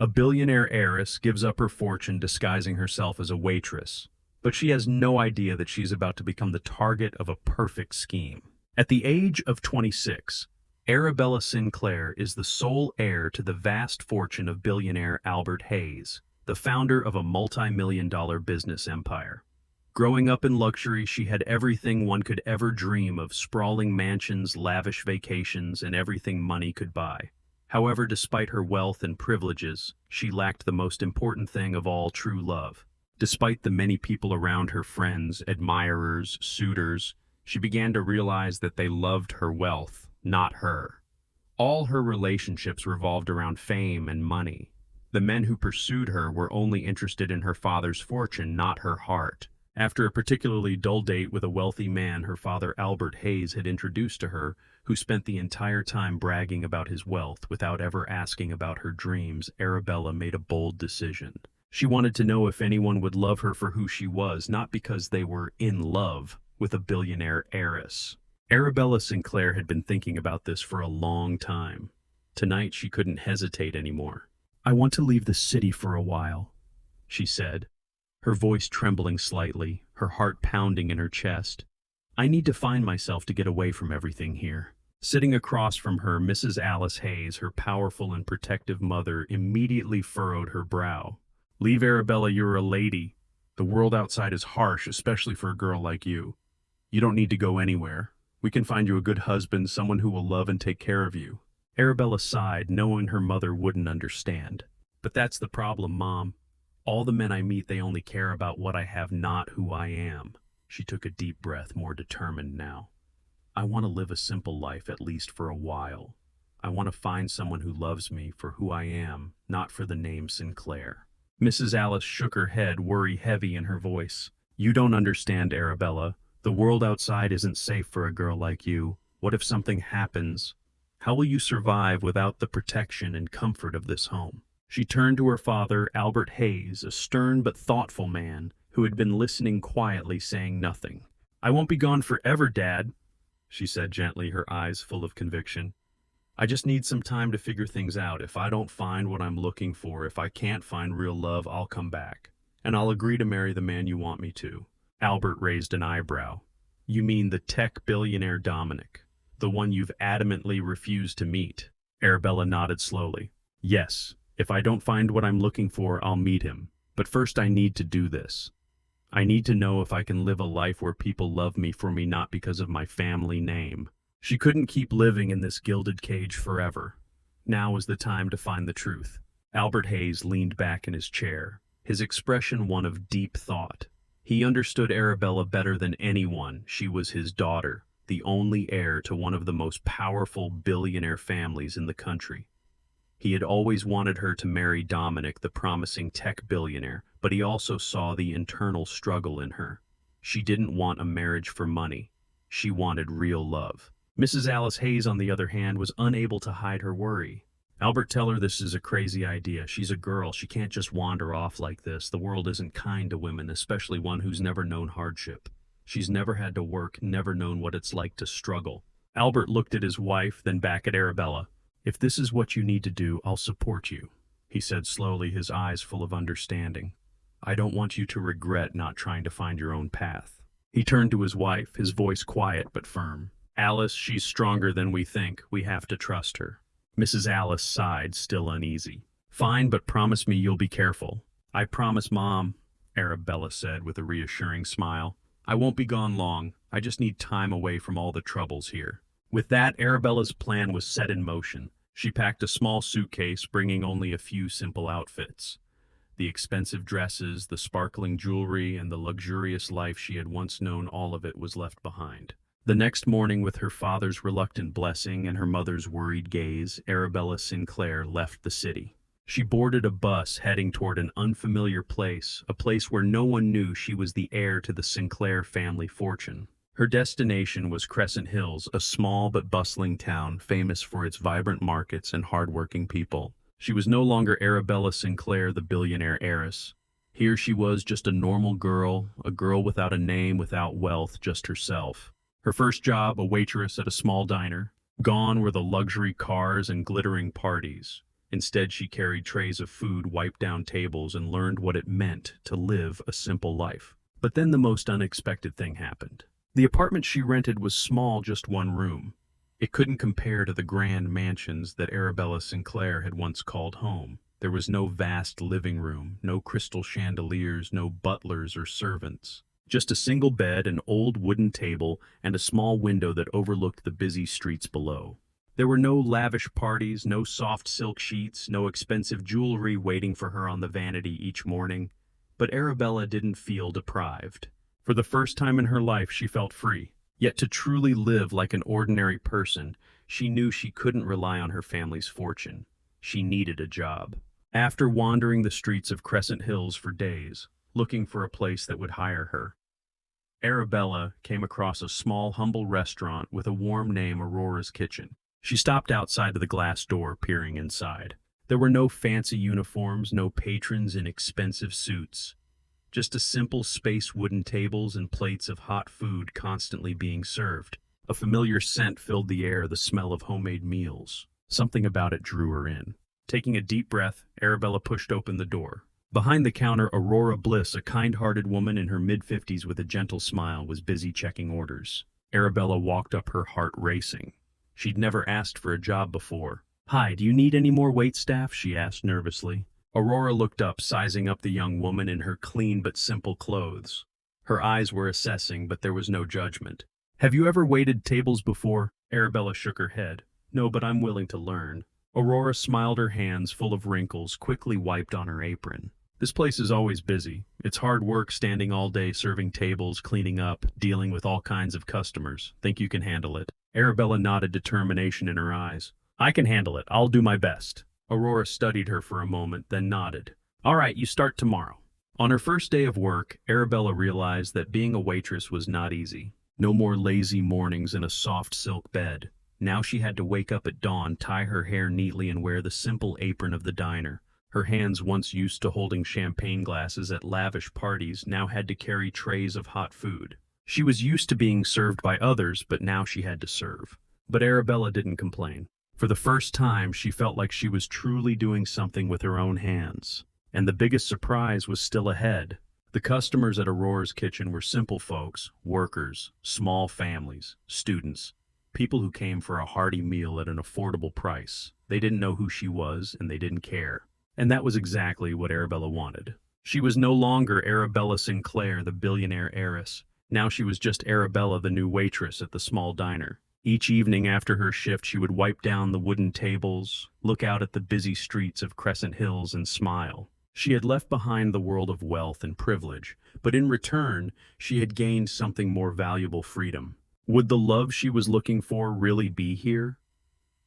A billionaire heiress gives up her fortune disguising herself as a waitress, but she has no idea that she's about to become the target of a perfect scheme. At the age of 26, Arabella Sinclair is the sole heir to the vast fortune of billionaire Albert Hayes, the founder of a multi-million-dollar business empire. Growing up in luxury, she had everything one could ever dream of: sprawling mansions, lavish vacations, and everything money could buy. However, despite her wealth and privileges, she lacked the most important thing of all: true love. Despite the many people around her, friends, admirers, suitors, she began to realize that they loved her wealth, not her. All her relationships revolved around fame and money. The men who pursued her were only interested in her father's fortune, not her heart. After a particularly dull date with a wealthy man her father Albert Hayes had introduced to her, who spent the entire time bragging about his wealth without ever asking about her dreams, Arabella made a bold decision. She wanted to know if anyone would love her for who she was, not because they were in love with a billionaire heiress. Arabella Sinclair had been thinking about this for a long time. Tonight she couldn't hesitate anymore. "I want to leave the city for a while," she said, her voice trembling slightly, her heart pounding in her chest. "I need to find myself to get away from everything here." Sitting across from her, Mrs. Alice Hayes, her powerful and protective mother, immediately furrowed her brow. "Leave, Arabella, you're a lady. The world outside is harsh, especially for a girl like you. You don't need to go anywhere. We can find you a good husband, someone who will love and take care of you." Arabella sighed, knowing her mother wouldn't understand. "But that's the problem, Mom. All the men I meet, they only care about what I have, not who I am." She took a deep breath, more determined now. "I want to live a simple life, at least for a while. I want to find someone who loves me for who I am, not for the name Sinclair." Mrs. Alice shook her head, worry heavy in her voice. "You don't understand, Arabella. The world outside isn't safe for a girl like you. What if something happens? How will you survive without the protection and comfort of this home?" She turned to her father, Albert Hayes, a stern but thoughtful man who had been listening quietly, saying nothing. "I won't be gone forever, Dad," she said gently, her eyes full of conviction. "I just need some time to figure things out. If I don't find what I'm looking for, if I can't find real love, I'll come back. And I'll agree to marry the man you want me to." Albert raised an eyebrow. "You mean the tech billionaire Dominic, the one you've adamantly refused to meet?" Arabella nodded slowly. "Yes. If I don't find what I'm looking for, I'll meet him. But first I need to do this. I need to know if I can live a life where people love me for me, not because of my family name." She couldn't keep living in this gilded cage forever. Now was the time to find the truth. Albert Hayes leaned back in his chair, his expression one of deep thought. He understood Arabella better than anyone. She was his daughter, the only heir to one of the most powerful billionaire families in the country. He had always wanted her to marry Dominic, the promising tech billionaire, but he also saw the internal struggle in her. She didn't want a marriage for money. She wanted real love. Mrs. Alice Hayes, on the other hand, was unable to hide her worry. "Albert, tell her this is a crazy idea. She's a girl. She can't just wander off like this. The world isn't kind to women, especially one who's never known hardship. She's never had to work, never known what it's like to struggle." Albert looked at his wife, then back at Arabella. "If this is what you need to do, I'll support you," he said slowly, his eyes full of understanding. "I don't want you to regret not trying to find your own path." He turned to his wife, his voice quiet but firm. "Alice, she's stronger than we think. We have to trust her." Mrs. Alice sighed, still uneasy. "Fine, but promise me you'll be careful." "I promise, Mom," Arabella said with a reassuring smile. "I won't be gone long. I just need time away from all the troubles here." With that, Arabella's plan was set in motion. She packed a small suitcase, bringing only a few simple outfits. The expensive dresses, the sparkling jewelry, and the luxurious life she had once known, all of it was left behind. The next morning, with her father's reluctant blessing and her mother's worried gaze, Arabella Sinclair left the city. She boarded a bus heading toward an unfamiliar place, a place where no one knew she was the heir to the Sinclair family fortune. Her destination was Crescent Hills, a small but bustling town famous for its vibrant markets and hardworking people. She was no longer Arabella Sinclair, the billionaire heiress. Here she was, just a normal girl, a girl without a name, without wealth, just herself. Her first job, a waitress at a small diner. Gone were the luxury cars and glittering parties. Instead, she carried trays of food, wiped down tables, and learned what it meant to live a simple life. But then the most unexpected thing happened. The apartment she rented was small, just one room. It couldn't compare to the grand mansions that Arabella Sinclair had once called home. There was no vast living room, no crystal chandeliers, no butlers or servants. Just a single bed, an old wooden table, and a small window that overlooked the busy streets below. There were no lavish parties, no soft silk sheets, no expensive jewelry waiting for her on the vanity each morning. But Arabella didn't feel deprived. For the first time in her life, she felt free. Yet to truly live like an ordinary person, she knew she couldn't rely on her family's fortune. She needed a job. After wandering the streets of Crescent Hills for days, looking for a place that would hire her, Arabella came across a small, humble restaurant with a warm name, Aurora's Kitchen. She stopped outside of the glass door, peering inside. There were no fancy uniforms, no patrons in expensive suits. Just a simple space, wooden tables, and plates of hot food constantly being served. A familiar scent filled the air, the smell of homemade meals. Something about it drew her in. Taking a deep breath, Arabella pushed open the door. Behind the counter, Aurora Bliss, a kind-hearted woman in her mid-50s with a gentle smile, was busy checking orders. Arabella walked up, her heart racing. She'd never asked for a job before. "Hi, do you need any more waitstaff?" she asked nervously. Aurora looked up, sizing up the young woman in her clean but simple clothes. Her eyes were assessing, but there was no judgment. "Have you ever waited tables before?" Arabella shook her head. "No, but I'm willing to learn." Aurora smiled, her hands full of wrinkles, quickly wiped on her apron. "This place is always busy. It's hard work standing all day, serving tables, cleaning up, dealing with all kinds of customers. Think you can handle it?" Arabella nodded, determination in her eyes. "I can handle it. I'll do my best." Aurora studied her for a moment, then nodded. "All right, you start tomorrow." On her first day of work, Arabella realized that being a waitress was not easy. No more lazy mornings in a soft silk bed. Now she had to wake up at dawn, tie her hair neatly, and wear the simple apron of the diner. Her hands, once used to holding champagne glasses at lavish parties, now had to carry trays of hot food. She was used to being served by others, but now she had to serve. But Arabella didn't complain. For the first time, she felt like she was truly doing something with her own hands. And the biggest surprise was still ahead. The customers at Aurora's Kitchen were simple folks, workers, small families, students, people who came for a hearty meal at an affordable price. They didn't know who she was, and they didn't care. And that was exactly what Arabella wanted. She was no longer Arabella Sinclair, the billionaire heiress. Now she was just Arabella, the new waitress at the small diner. Each evening after her shift, she would wipe down the wooden tables, look out at the busy streets of Crescent Hills, and smile. She had left behind the world of wealth and privilege, but in return, she had gained something more valuable: freedom. Would the love she was looking for really be here?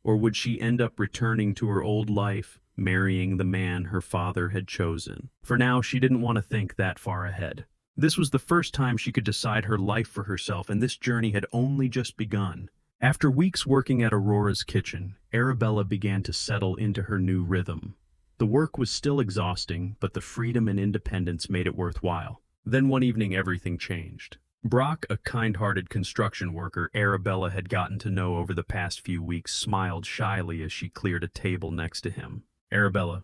Or would she end up returning to her old life, marrying the man her father had chosen? For now, she didn't want to think that far ahead. This was the first time she could decide her life for herself, and this journey had only just begun. After weeks working at Aurora's Kitchen, Arabella began to settle into her new rhythm. The work was still exhausting, but the freedom and independence made it worthwhile. Then one evening, everything changed. Brock, a kind-hearted construction worker Arabella had gotten to know over the past few weeks, smiled shyly as she cleared a table next to him. "Arabella,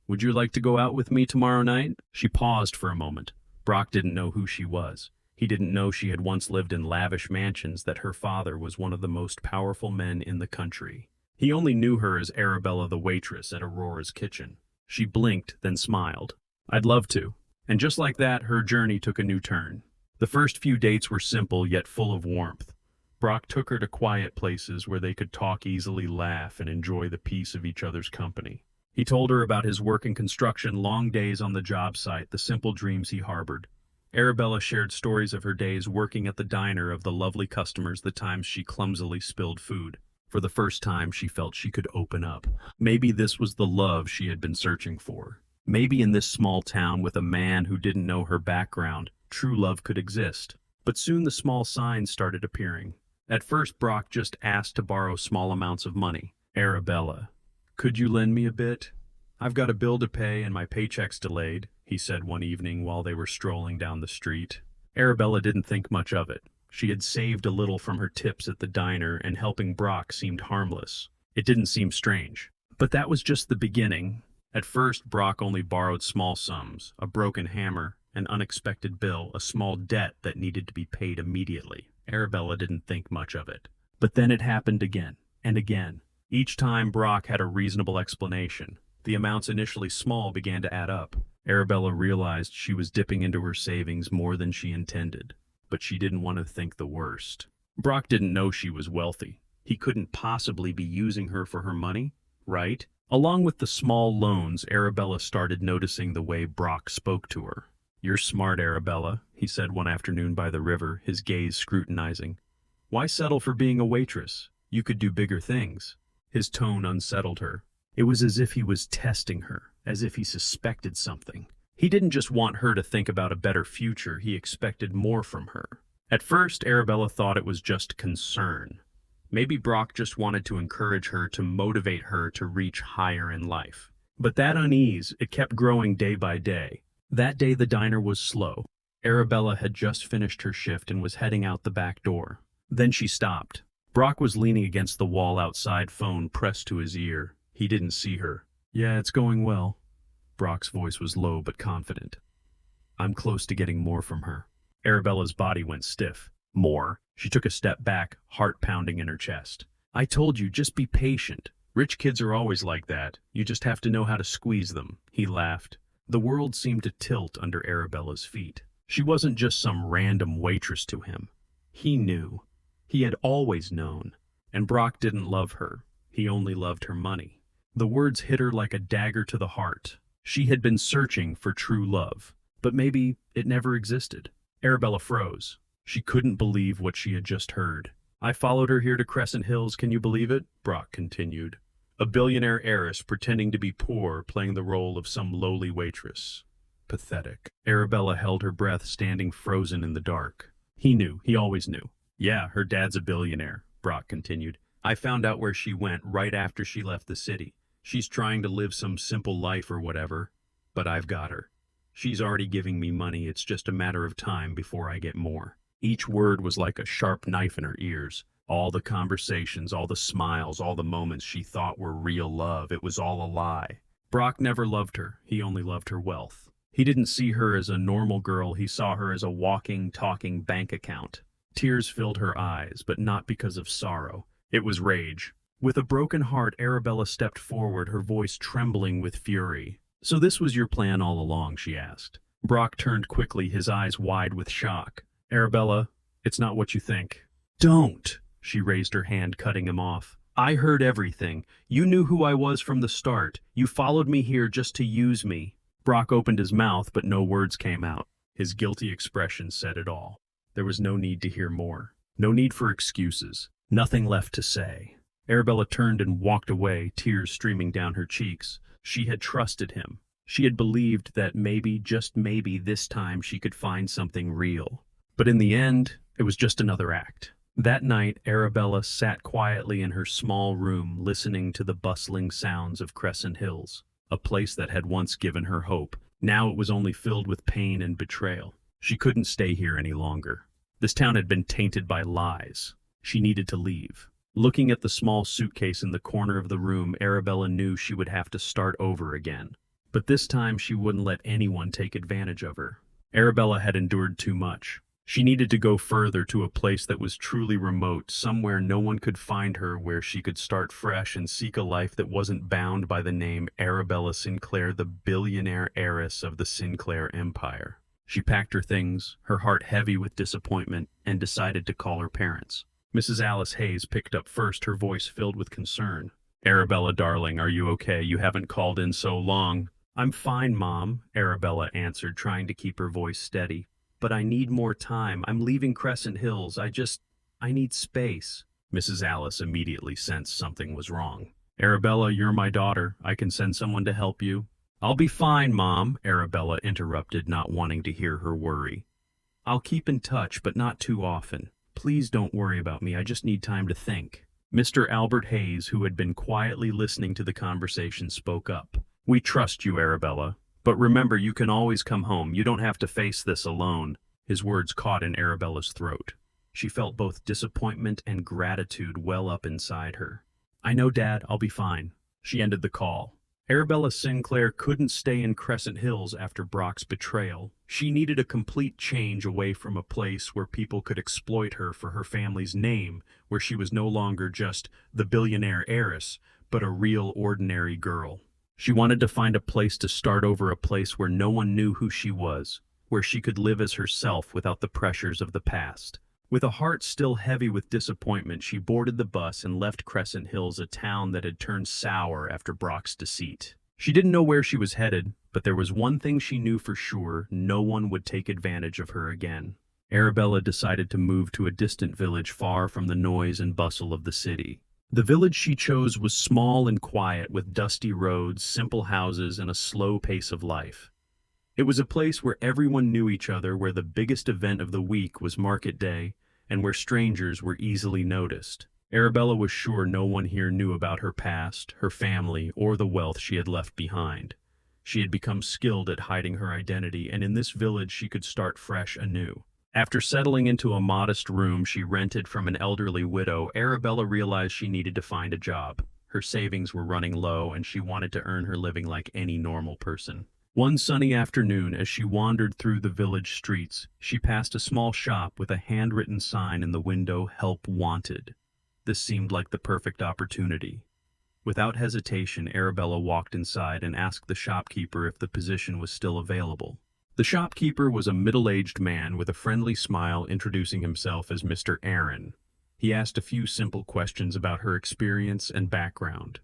would you like to go out with me tomorrow night?" She paused for a moment. Brock didn't know who she was. He didn't know she had once lived in lavish mansions, that her father was one of the most powerful men in the country. He only knew her as Arabella the waitress at Aurora's Kitchen. She blinked, then smiled. "I'd love to." And just like that, her journey took a new turn. The first few dates were simple, yet full of warmth. Brock took her to quiet places where they could talk easily, laugh, and enjoy the peace of each other's company. He told her about his work in construction, long days on the job site, the simple dreams he harbored. Arabella shared stories of her days working at the diner, of the lovely customers, the times she clumsily spilled food. For the first time, she felt she could open up. Maybe this was the love she had been searching for. Maybe in this small town, with a man who didn't know her background, true love could exist. But soon the small signs started appearing. At first, Brock just asked to borrow small amounts of money. "Arabella, could you lend me a bit? I've got a bill to pay and my paycheck's delayed," he said one evening while they were strolling down the street. Arabella didn't think much of it. She had saved a little from her tips at the diner, and helping Brock seemed harmless. It didn't seem strange. But that was just the beginning. At first, Brock only borrowed small sums, a broken hammer, an unexpected bill, a small debt that needed to be paid immediately. Arabella didn't think much of it. But then it happened again, and again. Each time Brock had a reasonable explanation. The amounts initially small began to add up. Arabella realized she was dipping into her savings more than she intended, but she didn't want to think the worst. Brock didn't know she was wealthy. He couldn't possibly be using her for her money, right? Along with the small loans, Arabella started noticing the way Brock spoke to her. "You're smart, Arabella," he said one afternoon by the river, his gaze scrutinizing. "Why settle for being a waitress? You could do bigger things." His tone unsettled her. It was as if he was testing her, as if he suspected something. He didn't just want her to think about a better future, he expected more from her. At first, Arabella thought it was just concern. Maybe Brock just wanted to encourage her, to motivate her to reach higher in life. But that unease, it kept growing day by day. That day the diner was slow. Arabella had just finished her shift and was heading out the back door. Then she stopped. Brock was leaning against the wall outside, phone pressed to his ear. He didn't see her. "Yeah, it's going well." Brock's voice was low but confident. "I'm close to getting more from her." Arabella's body went stiff. More. She took a step back, heart pounding in her chest. "I told you, just be patient. Rich kids are always like that. You just have to know how to squeeze them." He laughed. The world seemed to tilt under Arabella's feet. She wasn't just some random waitress to him. He knew. He had always known. And Brock didn't love her. He only loved her money. The words hit her like a dagger to the heart. She had been searching for true love, but maybe it never existed. Arabella froze. She couldn't believe what she had just heard. "I followed her here to Crescent Hills, can you believe it?" Brock continued. "A billionaire heiress pretending to be poor, playing the role of some lowly waitress. Pathetic." Arabella held her breath, standing frozen in the dark. He knew. He always knew. "Yeah, her dad's a billionaire," Brock continued. "I found out where she went right after she left the city. She's trying to live some simple life or whatever, but I've got her. She's already giving me money. It's just a matter of time before I get more." Each word was like a sharp knife in her ears. All the conversations, all the smiles, all the moments she thought were real love, it was all a lie. Brock never loved her. He only loved her wealth. He didn't see her as a normal girl. He saw her as a walking, talking bank account. Tears filled her eyes, but not because of sorrow. It was rage. With a broken heart, Arabella stepped forward, her voice trembling with fury. "So this was your plan all along?" she asked. Brock turned quickly, his eyes wide with shock. "Arabella, it's not what you think." "Don't!" She raised her hand, cutting him off. "I heard everything. You knew who I was from the start. You followed me here just to use me." Brock opened his mouth, but no words came out. His guilty expression said it all. There was no need to hear more. No need for excuses. Nothing left to say. Arabella turned and walked away, tears streaming down her cheeks. She had trusted him. She had believed that maybe, just maybe, this time she could find something real. But in the end, it was just another act. That night, Arabella sat quietly in her small room, listening to the bustling sounds of Crescent Hills, a place that had once given her hope. Now it was only filled with pain and betrayal. She couldn't stay here any longer. This town had been tainted by lies. She needed to leave. Looking at the small suitcase in the corner of the room, Arabella knew she would have to start over again. But this time she wouldn't let anyone take advantage of her. Arabella had endured too much. She needed to go further, to a place that was truly remote, somewhere no one could find her, where she could start fresh and seek a life that wasn't bound by the name Arabella Sinclair, the billionaire heiress of the Sinclair Empire. She packed her things, her heart heavy with disappointment, and decided to call her parents. Mrs. Alice Hayes picked up first, her voice filled with concern. "Arabella, darling, are you okay? You haven't called in so long." "I'm fine, Mom," Arabella answered, trying to keep her voice steady. "But I need more time. I'm leaving Crescent Hills. I need space." Mrs. Alice immediately sensed something was wrong. "Arabella, you're my daughter. I can send someone to help you." "I'll be fine, Mom," Arabella interrupted, not wanting to hear her worry. "I'll keep in touch, but not too often. Please don't worry about me. I just need time to think." Mr. Albert Hayes, who had been quietly listening to the conversation, spoke up. "We trust you, Arabella. But remember, you can always come home. You don't have to face this alone." His words caught in Arabella's throat. She felt both disappointment and gratitude well up inside her. "I know, Dad. I'll be fine." She ended the call. Arabella Sinclair couldn't stay in Crescent Hills after Brock's betrayal. She needed a complete change away from a place where people could exploit her for her family's name, where she was no longer just the billionaire heiress, but a real ordinary girl. She wanted to find a place to start over, a place where no one knew who she was, where she could live as herself without the pressures of the past. With a heart still heavy with disappointment, she boarded the bus and left Crescent Hills, a town that had turned sour after Brock's deceit. She didn't know where she was headed, but there was one thing she knew for sure: no one would take advantage of her again. Arabella decided to move to a distant village far from the noise and bustle of the city. The village she chose was small and quiet, with dusty roads, simple houses, and a slow pace of life. It was a place where everyone knew each other, where the biggest event of the week was market day, and where strangers were easily noticed. Arabella was sure no one here knew about her past, her family, or the wealth she had left behind. She had become skilled at hiding her identity, and in this village she could start fresh anew. After settling into a modest room she rented from an elderly widow, Arabella realized she needed to find a job. Her savings were running low, and she wanted to earn her living like any normal person. One sunny afternoon, as she wandered through the village streets, she passed a small shop with a handwritten sign in the window, "Help Wanted." This seemed like the perfect opportunity. Without hesitation, Arabella walked inside and asked the shopkeeper if the position was still available. The shopkeeper was a middle-aged man with a friendly smile, introducing himself as Mr. Aaron. He asked a few simple questions about her experience and background.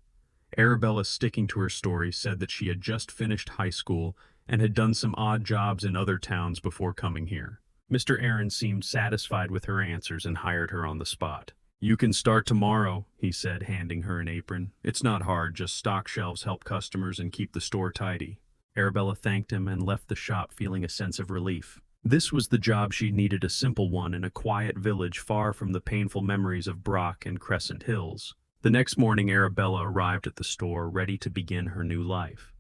Arabella, sticking to her story, said that she had just finished high school and had done some odd jobs in other towns before coming here. Mr. Aaron seemed satisfied with her answers and hired her on the spot. "You can start tomorrow," he said, handing her an apron. "It's not hard, just stock shelves, help customers, and keep the store tidy." Arabella thanked him and left the shop feeling a sense of relief. This was the job she needed, a simple one in a quiet village far from the painful memories of Brock and Crescent Hills. The next morning, Arabella arrived at the store, ready to begin her new life.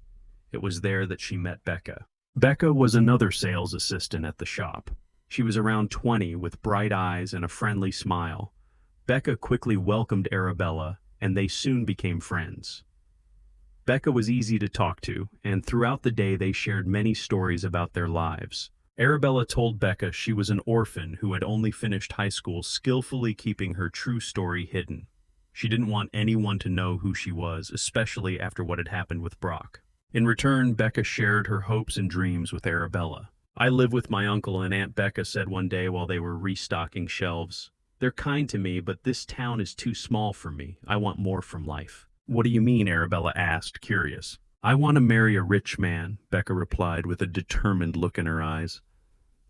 It was there that she met Becca. Becca was another sales assistant at the shop. She was around 20, with bright eyes and a friendly smile. Becca quickly welcomed Arabella, and they soon became friends. Becca was easy to talk to, and throughout the day they shared many stories about their lives. Arabella told Becca she was an orphan who had only finished high school, skillfully keeping her true story hidden. She didn't want anyone to know who she was, especially after what had happened with Brock. In return, Becca shared her hopes and dreams with Arabella. "I live with my uncle and Aunt," Becca said one day while they were restocking shelves. "They're kind to me, but this town is too small for me. I want more from life." "What do you mean?" Arabella asked, curious. "I want to marry a rich man," Becca replied with a determined look in her eyes.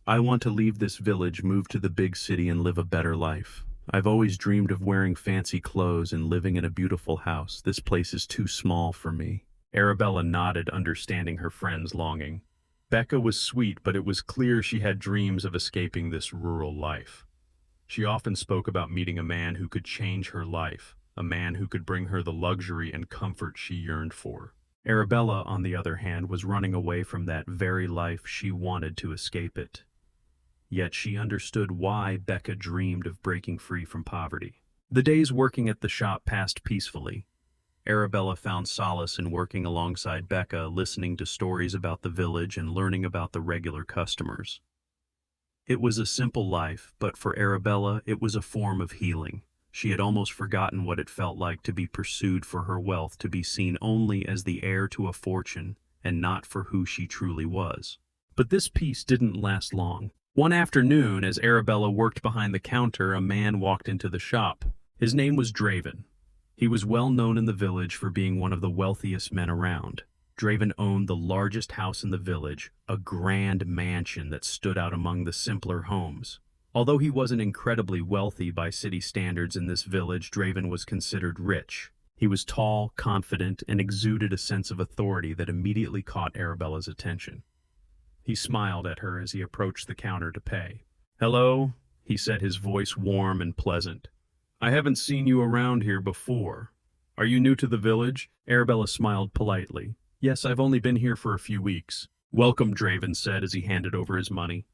"I want to leave this village, move to the big city, and live a better life. I've always dreamed of wearing fancy clothes and living in a beautiful house. This place is too small for me." Arabella nodded, understanding her friend's longing. Becca was sweet, but it was clear she had dreams of escaping this rural life. She often spoke about meeting a man who could change her life, a man who could bring her the luxury and comfort she yearned for. Arabella, on the other hand, was running away from that very life. She wanted to escape it. Yet she understood why Becca dreamed of breaking free from poverty. The days working at the shop passed peacefully. Arabella found solace in working alongside Becca, listening to stories about the village and learning about the regular customers. It was a simple life, but for Arabella, it was a form of healing. She had almost forgotten what it felt like to be pursued for her wealth, to be seen only as the heir to a fortune and not for who she truly was. But this peace didn't last long. One afternoon, as Arabella worked behind the counter, a man walked into the shop. His name was Draven. He was well known in the village for being one of the wealthiest men around. Draven owned the largest house in the village, a grand mansion that stood out among the simpler homes. Although he wasn't incredibly wealthy by city standards in this village, Draven was considered rich. He was tall, confident, and exuded a sense of authority that immediately caught Arabella's attention. He smiled at her as he approached the counter to pay. "Hello," he said, his voice warm and pleasant. "I haven't seen you around here before. Are you new to the village?" Arabella smiled politely. "Yes, I've only been here for a few weeks." "Welcome," Draven said as he handed over his money.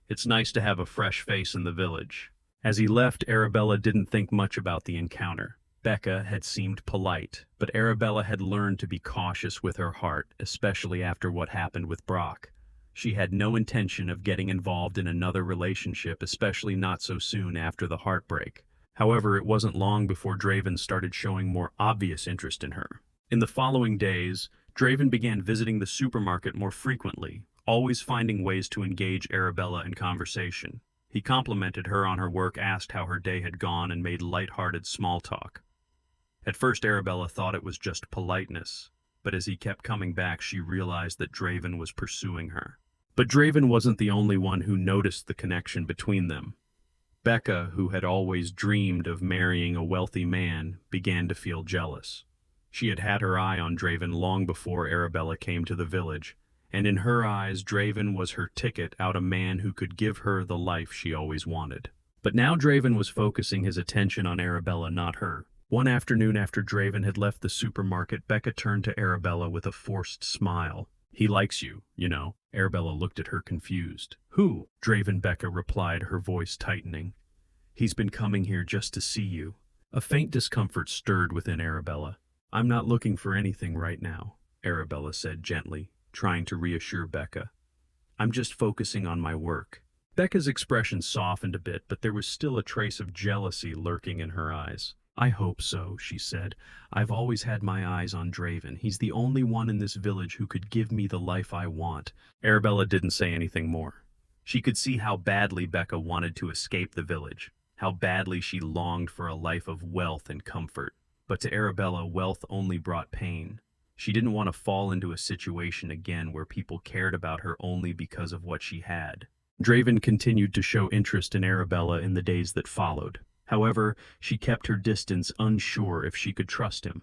"It's nice to have a fresh face in the village." As he left, Arabella didn't think much about the encounter. Becca had seemed polite, but Arabella had learned to be cautious with her heart, especially after what happened with Brock. She had no intention of getting involved in another relationship, especially not so soon after the heartbreak. However, it wasn't long before Draven started showing more obvious interest in her. In the following days, Draven began visiting the supermarket more frequently, always finding ways to engage Arabella in conversation. He complimented her on her work, asked how her day had gone, and made light-hearted small talk. At first, Arabella thought it was just politeness, but as he kept coming back, she realized that Draven was pursuing her. But Draven wasn't the only one who noticed the connection between them. Becca, who had always dreamed of marrying a wealthy man, began to feel jealous. She had had her eye on Draven long before Arabella came to the village, and in her eyes, Draven was her ticket out, a man who could give her the life she always wanted. But now Draven was focusing his attention on Arabella, not her. One afternoon after Draven had left the supermarket, Becca turned to Arabella with a forced smile. "He likes you, you know." Arabella looked at her confused. "Who?" Draven Becca replied, her voice tightening. "He's been coming here just to see you." A faint discomfort stirred within Arabella. "I'm not looking for anything right now," Arabella said gently, trying to reassure Becca. "I'm just focusing on my work." Becca's expression softened a bit, but there was still a trace of jealousy lurking in her eyes. "I hope so," she said. "I've always had my eyes on Draven. He's the only one in this village who could give me the life I want." Arabella didn't say anything more. She could see how badly Becca wanted to escape the village, how badly she longed for a life of wealth and comfort. But to Arabella, wealth only brought pain. She didn't want to fall into a situation again where people cared about her only because of what she had. Draven continued to show interest in Arabella in the days that followed. However, she kept her distance, unsure if she could trust him.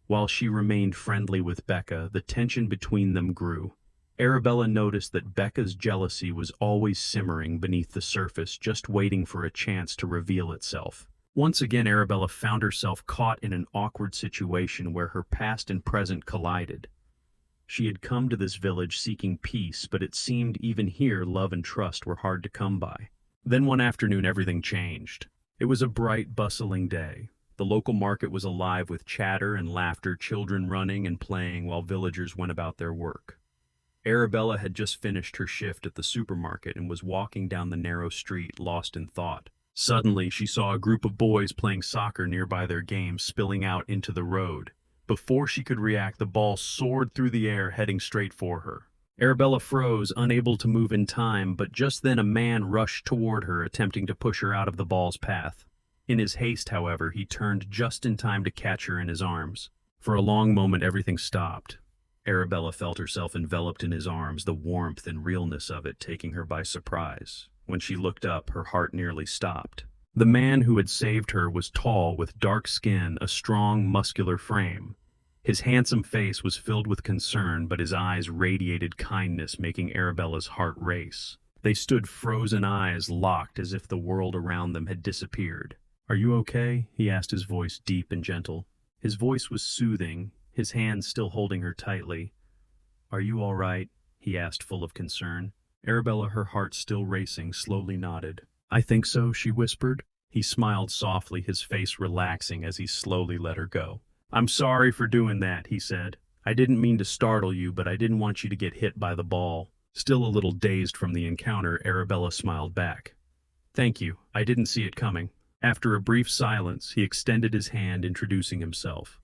While she remained friendly with Becca, the tension between them grew. Arabella noticed that Becca's jealousy was always simmering beneath the surface, just waiting for a chance to reveal itself. Once again, Arabella found herself caught in an awkward situation where her past and present collided. She had come to this village seeking peace, but it seemed even here love and trust were hard to come by. Then one afternoon, everything changed. It was a bright, bustling day. The local market was alive with chatter and laughter, children running and playing while villagers went about their work. Arabella had just finished her shift at the supermarket and was walking down the narrow street, lost in thought. Suddenly, she saw a group of boys playing soccer nearby their game, spilling out into the road. Before she could react, the ball soared through the air, heading straight for her. Arabella froze, unable to move in time, but just then a man rushed toward her, attempting to push her out of the ball's path. In his haste, however, he turned just in time to catch her in his arms. For a long moment, everything stopped. Arabella felt herself enveloped in his arms, the warmth and realness of it taking her by surprise. When she looked up, her heart nearly stopped. The man who had saved her was tall, with dark skin, a strong, muscular frame. His handsome face was filled with concern, but his eyes radiated kindness, making Arabella's heart race. They stood frozen eyes locked, as if the world around them had disappeared. "Are you okay?" he asked, his voice deep and gentle. His voice was soothing, his hands still holding her tightly. "Are you all right?" he asked, full of concern. Arabella, her heart still racing, slowly nodded. "I think so," she whispered. He smiled softly, his face relaxing as he slowly let her go. "I'm sorry for doing that," he said. "I didn't mean to startle you, but I didn't want you to get hit by the ball." Still a little dazed from the encounter, Arabella smiled back. "Thank you. I didn't see it coming." After a brief silence, he extended his hand, introducing himself.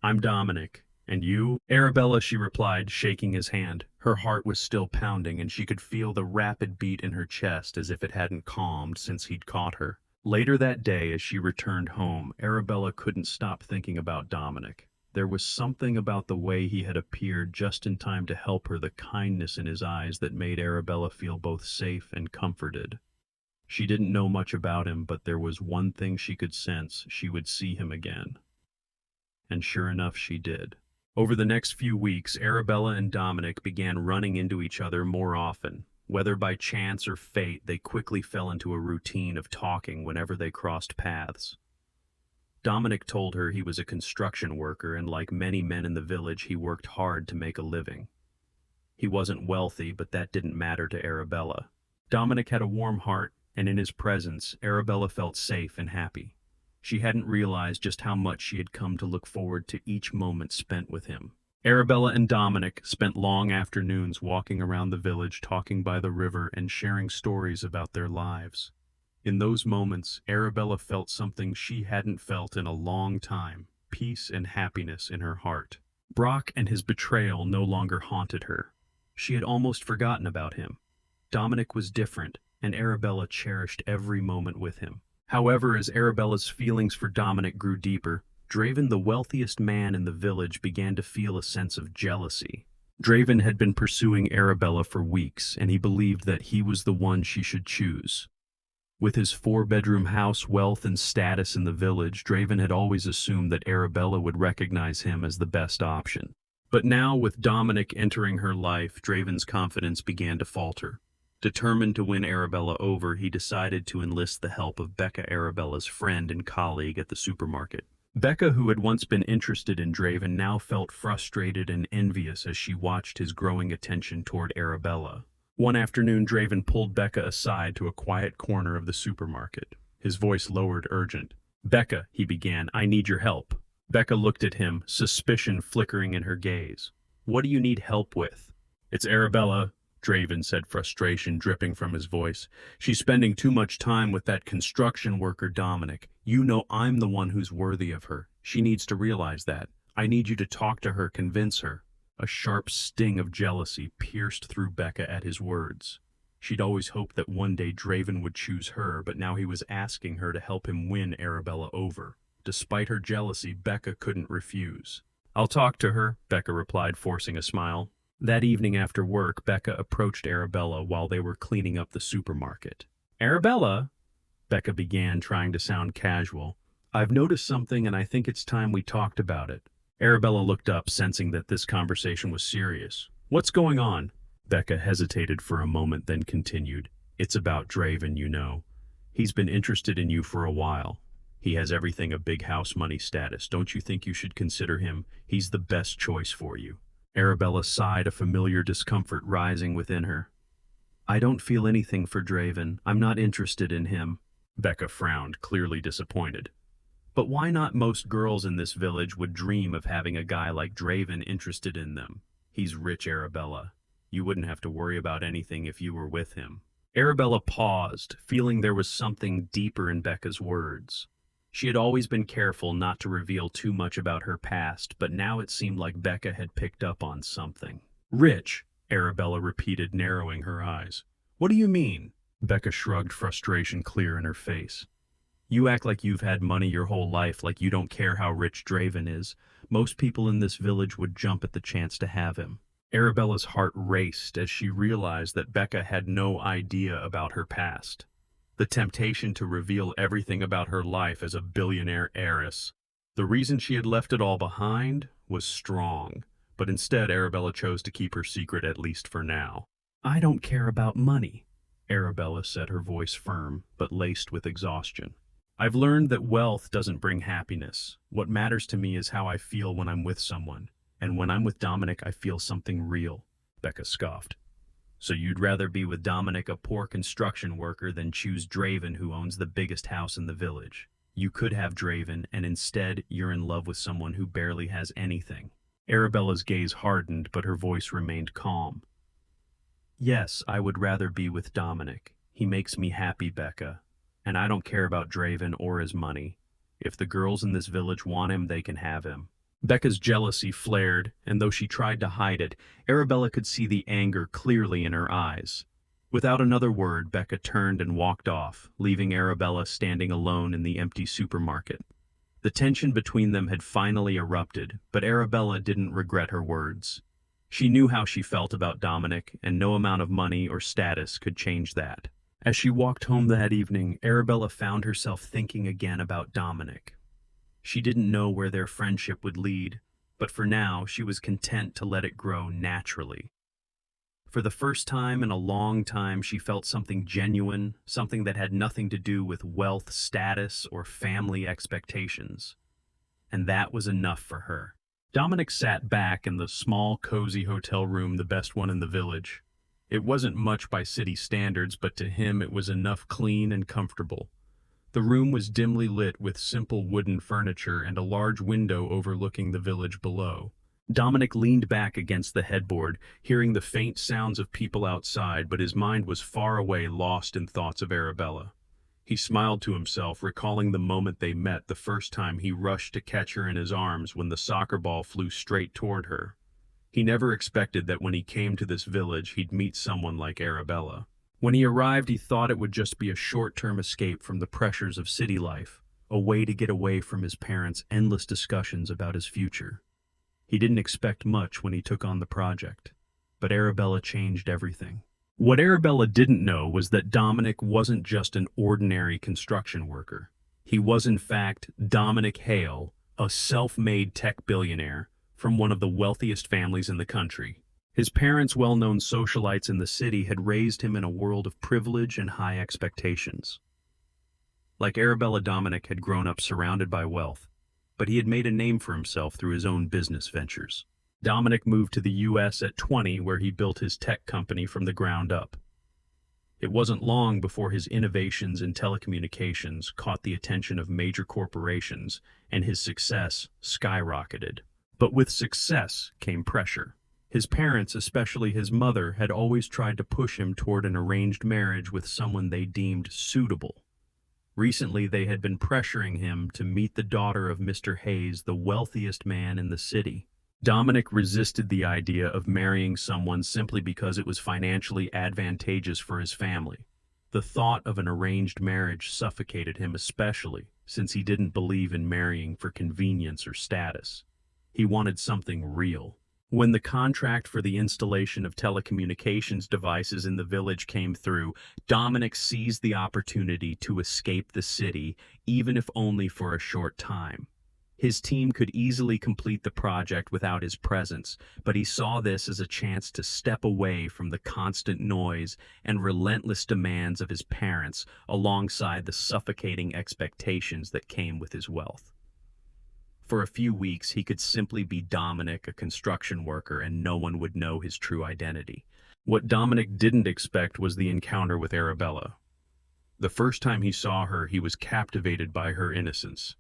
"I'm Dominic. And you?" "Arabella," she replied, shaking his hand. Her heart was still pounding, and she could feel the rapid beat in her chest as if it hadn't calmed since he'd caught her. Later that day, as she returned home, Arabella couldn't stop thinking about Dominic. There was something about the way he had appeared just in time to help her, the kindness in his eyes that made Arabella feel both safe and comforted. She didn't know much about him, but there was one thing she could sense: she would see him again. And sure enough, she did. Over the next few weeks, Arabella and Dominic began running into each other more often. Whether by chance or fate, they quickly fell into a routine of talking whenever they crossed paths. Dominic told her he was a construction worker, and like many men in the village, he worked hard to make a living. He wasn't wealthy, but that didn't matter to Arabella. Dominic had a warm heart, and in his presence, Arabella felt safe and happy. She hadn't realized just how much she had come to look forward to each moment spent with him. Arabella and Dominic spent long afternoons walking around the village, talking by the river and sharing stories about their lives. In those moments, Arabella felt something she hadn't felt in a long time, peace and happiness in her heart. Brock and his betrayal no longer haunted her. She had almost forgotten about him. Dominic was different, and Arabella cherished every moment with him. However, as Arabella's feelings for Dominic grew deeper, Draven, the wealthiest man in the village, began to feel a sense of jealousy. Draven had been pursuing Arabella for weeks, and he believed that he was the one she should choose. With his 4-bedroom house, wealth, and status in the village, Draven had always assumed that Arabella would recognize him as the best option. But now, with Dominic entering her life, Draven's confidence began to falter. Determined to win Arabella over, he decided to enlist the help of Becca, Arabella's friend and colleague at the supermarket. Becca, who had once been interested in Draven, now felt frustrated and envious as she watched his growing attention toward Arabella. One afternoon, Draven pulled Becca aside to a quiet corner of the supermarket. His voice lowered, urgent. "Becca," he began, "I need your help." Becca looked at him, suspicion flickering in her gaze. "What do you need help with?" "It's Arabella," Draven said, frustration dripping from his voice. "She's spending too much time with that construction worker Dominic. You know I'm the one who's worthy of her. She needs to realize that. I need you to talk to her, convince her." A sharp sting of jealousy pierced through Becca at his words. She'd always hoped that one day Draven would choose her, but now he was asking her to help him win Arabella over. Despite her jealousy, Becca couldn't refuse. "I'll talk to her," Becca replied, forcing a smile. That evening after work, Becca approached Arabella while they were cleaning up the supermarket. "Arabella," Becca began, trying to sound casual, "I've noticed something and I think it's time we talked about it." Arabella looked up, sensing that this conversation was serious. "What's going on?" Becca hesitated for a moment, then continued. "It's about Draven, you know. He's been interested in you for a while. He has everything, a big house, money, status. Don't you think you should consider him? He's the best choice for you." Arabella sighed, a familiar discomfort rising within her. "I don't feel anything for Draven. I'm not interested in him." Becca frowned, clearly disappointed. "But why not? Most girls in this village would dream of having a guy like Draven interested in them. He's rich, Arabella. You wouldn't have to worry about anything if you were with him." Arabella paused, feeling there was something deeper in Becca's words. She had always been careful not to reveal too much about her past, but now it seemed like Becca had picked up on something. "Rich," Arabella repeated, narrowing her eyes. "What do you mean?" Becca shrugged, frustration clear in her face. "You act like you've had money your whole life, like you don't care how rich Draven is. Most people in this village would jump at the chance to have him." Arabella's heart raced as she realized that Becca had no idea about her past. The temptation to reveal everything about her life as a billionaire heiress. The reason she had left it all behind was strong, but instead Arabella chose to keep her secret, at least for now. "I don't care about money," Arabella said, her voice firm, but laced with exhaustion. "I've learned that wealth doesn't bring happiness. What matters to me is how I feel when I'm with someone. And when I'm with Dominic, I feel something real," Becca scoffed. "So you'd rather be with Dominic, a poor construction worker, than choose Draven, who owns the biggest house in the village? You could have Draven, and instead you're in love with someone who barely has anything." Arabella's gaze hardened, but her voice remained calm. "Yes, I would rather be with Dominic. He makes me happy, Becca. And I don't care about Draven or his money. If the girls in this village want him, they can have him." Becca's jealousy flared, and though she tried to hide it, Arabella could see the anger clearly in her eyes. Without another word, Becca turned and walked off, leaving Arabella standing alone in the empty supermarket. The tension between them had finally erupted, but Arabella didn't regret her words. She knew how she felt about Dominic, and no amount of money or status could change that. As she walked home that evening, Arabella found herself thinking again about Dominic. She didn't know where their friendship would lead, but for now she was content to let it grow naturally. For the first time in a long time, she felt something genuine, something that had nothing to do with wealth, status, or family expectations. And that was enough for her. Dominic sat back in the small, cozy hotel room, the best one in the village. It wasn't much by city standards, but to him it was enough, clean and comfortable. The room was dimly lit with simple wooden furniture and a large window overlooking the village below. Dominic leaned back against the headboard, hearing the faint sounds of people outside, but his mind was far away, lost in thoughts of Arabella. He smiled to himself, recalling the moment they met the first time he rushed to catch her in his arms when the soccer ball flew straight toward her. He never expected that when he came to this village he'd meet someone like Arabella. When he arrived, he thought it would just be a short-term escape from the pressures of city life, a way to get away from his parents' endless discussions about his future. He didn't expect much when he took on the project, but Arabella changed everything. What Arabella didn't know was that Dominic wasn't just an ordinary construction worker. He was, in fact, Dominic Hale, a self-made tech billionaire from one of the wealthiest families in the country. His parents, well-known socialites in the city, had raised him in a world of privilege and high expectations. Like Arabella, Dominic had grown up surrounded by wealth, but he had made a name for himself through his own business ventures. Dominic moved to the U.S. at 20, where he built his tech company from the ground up. It wasn't long before his innovations in telecommunications caught the attention of major corporations, and his success skyrocketed. But with success came pressure. His parents, especially his mother, had always tried to push him toward an arranged marriage with someone they deemed suitable. Recently, they had been pressuring him to meet the daughter of Mr. Hayes, the wealthiest man in the city. Dominic resisted the idea of marrying someone simply because it was financially advantageous for his family. The thought of an arranged marriage suffocated him, especially since he didn't believe in marrying for convenience or status. He wanted something real. When the contract for the installation of telecommunications devices in the village came through, Dominic seized the opportunity to escape the city, even if only for a short time. His team could easily complete the project without his presence, but he saw this as a chance to step away from the constant noise and relentless demands of his parents, alongside the suffocating expectations that came with his wealth. For a few weeks, he could simply be Dominic, a construction worker, and no one would know his true identity. What Dominic didn't expect was the encounter with Arabella. The first time he saw her, he was captivated by her innocence.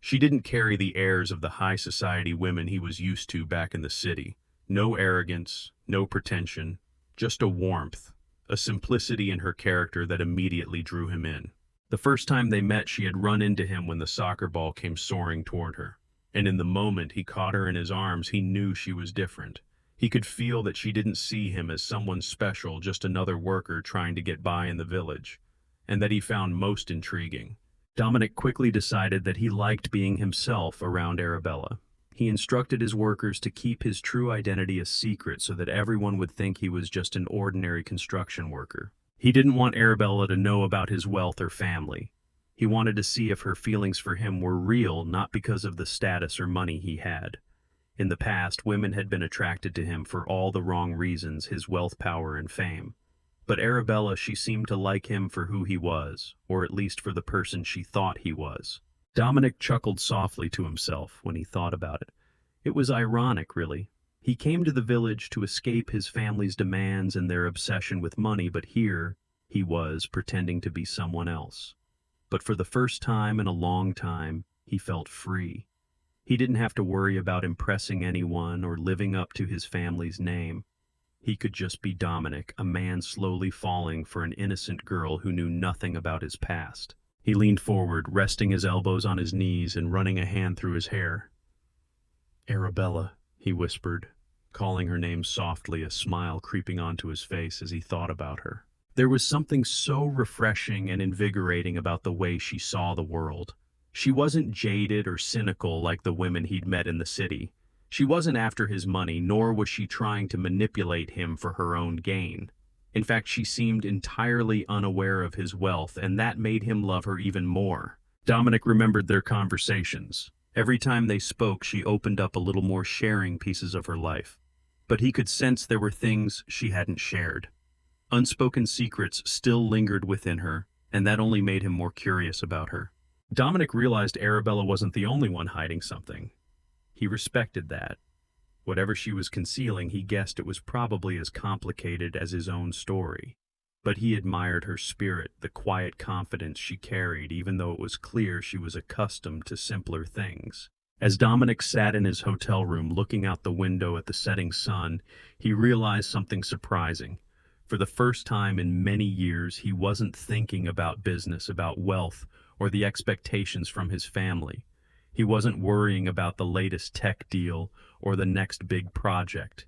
She didn't carry the airs of the high society women he was used to back in the city. No arrogance, no pretension, just a warmth, a simplicity in her character that immediately drew him in. The first time they met, she had run into him when the soccer ball came soaring toward her. And in the moment he caught her in his arms, he knew she was different. He could feel that she didn't see him as someone special, just another worker trying to get by in the village, and that he found most intriguing. Dominic quickly decided that he liked being himself around Arabella. He instructed his workers to keep his true identity a secret so that everyone would think he was just an ordinary construction worker. He didn't want Arabella to know about his wealth or family. He wanted to see if her feelings for him were real, not because of the status or money he had. In the past, women had been attracted to him for all the wrong reasons, his wealth, power, and fame. But Arabella, she seemed to like him for who he was, or at least for the person she thought he was. Dominic chuckled softly to himself when he thought about it. It was ironic, really. He came to the village to escape his family's demands and their obsession with money, but here he was pretending to be someone else. But for the first time in a long time, he felt free. He didn't have to worry about impressing anyone or living up to his family's name. He could just be Dominic, a man slowly falling for an innocent girl who knew nothing about his past. He leaned forward, resting his elbows on his knees and running a hand through his hair. "Arabella," he whispered, calling her name softly, a smile creeping onto his face as he thought about her. There was something so refreshing and invigorating about the way she saw the world. She wasn't jaded or cynical like the women he'd met in the city. She wasn't after his money, nor was she trying to manipulate him for her own gain. In fact, she seemed entirely unaware of his wealth, and that made him love her even more. Dominic remembered their conversations. Every time they spoke, she opened up a little more, sharing pieces of her life. But he could sense there were things she hadn't shared. Unspoken secrets still lingered within her, and that only made him more curious about her. Dominic realized Arabella wasn't the only one hiding something. He respected that. Whatever she was concealing, he guessed it was probably as complicated as his own story. But he admired her spirit, the quiet confidence she carried, even though it was clear she was accustomed to simpler things. As Dominic sat in his hotel room looking out the window at the setting sun, he realized something surprising. For the first time in many years, he wasn't thinking about business, about wealth, or the expectations from his family. He wasn't worrying about the latest tech deal or the next big project.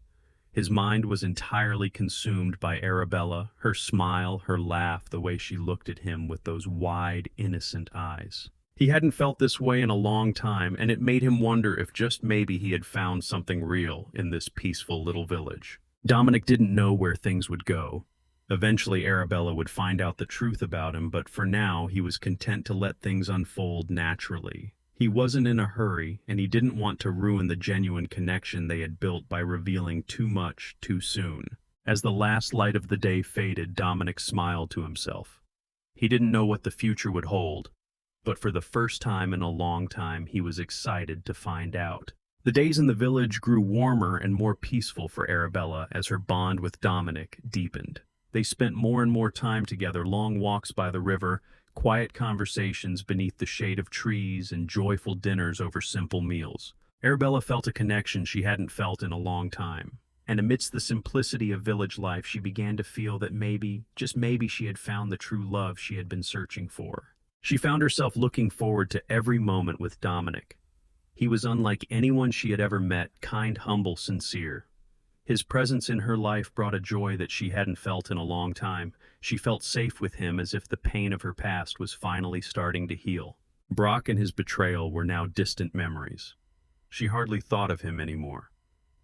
His mind was entirely consumed by Arabella, her smile, her laugh, the way she looked at him with those wide, innocent eyes. He hadn't felt this way in a long time, and it made him wonder if just maybe he had found something real in this peaceful little village. Dominic didn't know where things would go. Eventually, Arabella would find out the truth about him, but for now, he was content to let things unfold naturally. He wasn't in a hurry, and he didn't want to ruin the genuine connection they had built by revealing too much too soon. As the last light of the day faded, Dominic smiled to himself. He didn't know what the future would hold, but for the first time in a long time, he was excited to find out. The days in the village grew warmer and more peaceful for Arabella as her bond with Dominic deepened. They spent more and more time together, long walks by the river, quiet conversations beneath the shade of trees, and joyful dinners over simple meals. Arabella felt a connection she hadn't felt in a long time. And amidst the simplicity of village life, she began to feel that maybe, just maybe, she had found the true love she had been searching for. She found herself looking forward to every moment with Dominic. He was unlike anyone she had ever met, kind, humble, sincere. His presence in her life brought a joy that she hadn't felt in a long time. She felt safe with him, as if the pain of her past was finally starting to heal. Brock and his betrayal were now distant memories. She hardly thought of him anymore.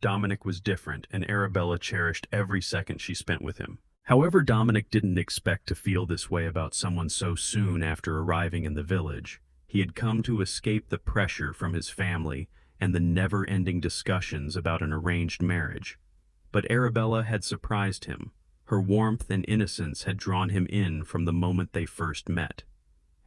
Dominic was different, and Arabella cherished every second she spent with him. However, Dominic didn't expect to feel this way about someone so soon after arriving in the village. He had come to escape the pressure from his family and the never-ending discussions about an arranged marriage. But Arabella had surprised him. Her warmth and innocence had drawn him in from the moment they first met.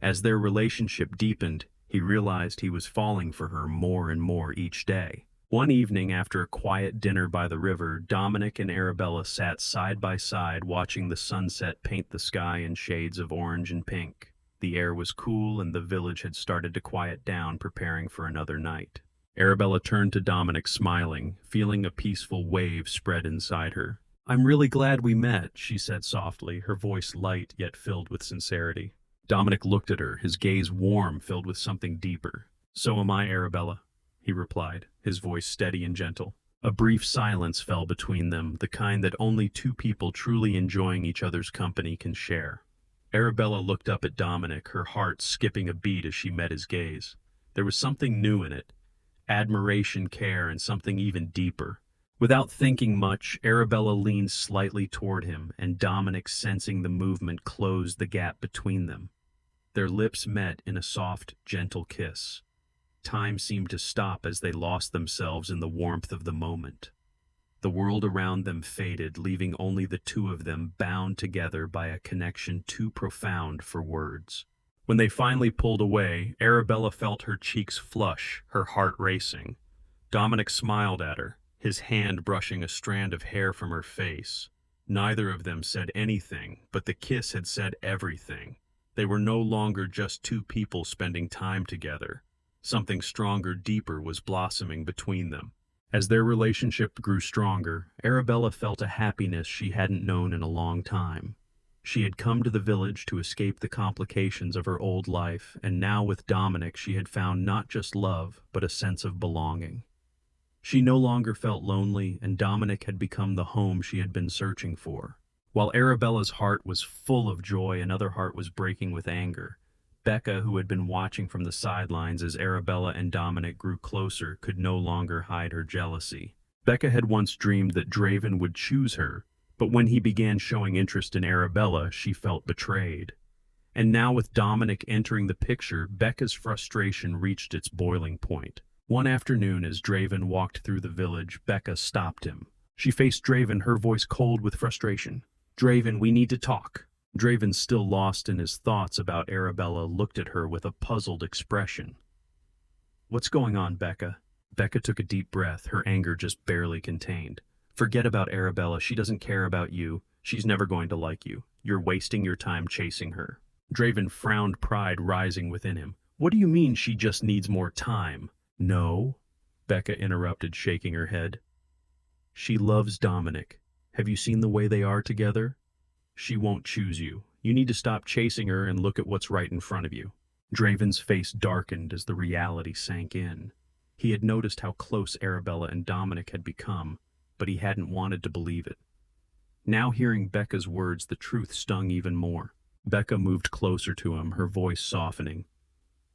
As their relationship deepened, he realized he was falling for her more and more each day. One evening, after a quiet dinner by the river, Dominic and Arabella sat side by side watching the sunset paint the sky in shades of orange and pink. The air was cool and the village had started to quiet down, preparing for another night. Arabella turned to Dominic, smiling, feeling a peaceful wave spread inside her. "I'm really glad we met," she said softly, her voice light yet filled with sincerity. Dominic looked at her, his gaze warm, filled with something deeper. "So am I, Arabella," he replied, his voice steady and gentle. A brief silence fell between them, the kind that only two people truly enjoying each other's company can share. Arabella looked up at Dominic, her heart skipping a beat as she met his gaze. There was something new in it, admiration, care, and something even deeper. Without thinking much, Arabella leaned slightly toward him, and Dominic, sensing the movement, closed the gap between them. Their lips met in a soft, gentle kiss. Time seemed to stop as they lost themselves in the warmth of the moment. The world around them faded, leaving only the two of them bound together by a connection too profound for words. When they finally pulled away, Arabella felt her cheeks flush, her heart racing. Dominic smiled at her, his hand brushing a strand of hair from her face. Neither of them said anything, but the kiss had said everything. They were no longer just two people spending time together. Something stronger, deeper was blossoming between them. As their relationship grew stronger, Arabella felt a happiness she hadn't known in a long time. She had come to the village to escape the complications of her old life, and now with Dominic she had found not just love, but a sense of belonging. She no longer felt lonely, and Dominic had become the home she had been searching for. While Arabella's heart was full of joy, another heart was breaking with anger. Becca, who had been watching from the sidelines as Arabella and Dominic grew closer, could no longer hide her jealousy. Becca had once dreamed that Draven would choose her, but when he began showing interest in Arabella, she felt betrayed. And now with Dominic entering the picture, Becca's frustration reached its boiling point. One afternoon, as Draven walked through the village, Becca stopped him. She faced Draven, her voice cold with frustration. "Draven, we need to talk." Draven, still lost in his thoughts about Arabella, looked at her with a puzzled expression. "What's going on, Becca?" Becca took a deep breath, her anger just barely contained. "Forget about Arabella. She doesn't care about you. She's never going to like you." You're wasting your time chasing her. Draven frowned, pride rising within him. What do you mean she just needs more time? No, Becca interrupted, shaking her head. She loves Dominic. Have you seen the way they are together? She won't choose you. You need to stop chasing her and look at what's right in front of you. Draven's face darkened as the reality sank in. He had noticed how close Arabella and Dominic had become, but he hadn't wanted to believe it. Now hearing Becca's words, the truth stung even more. Becca moved closer to him, her voice softening.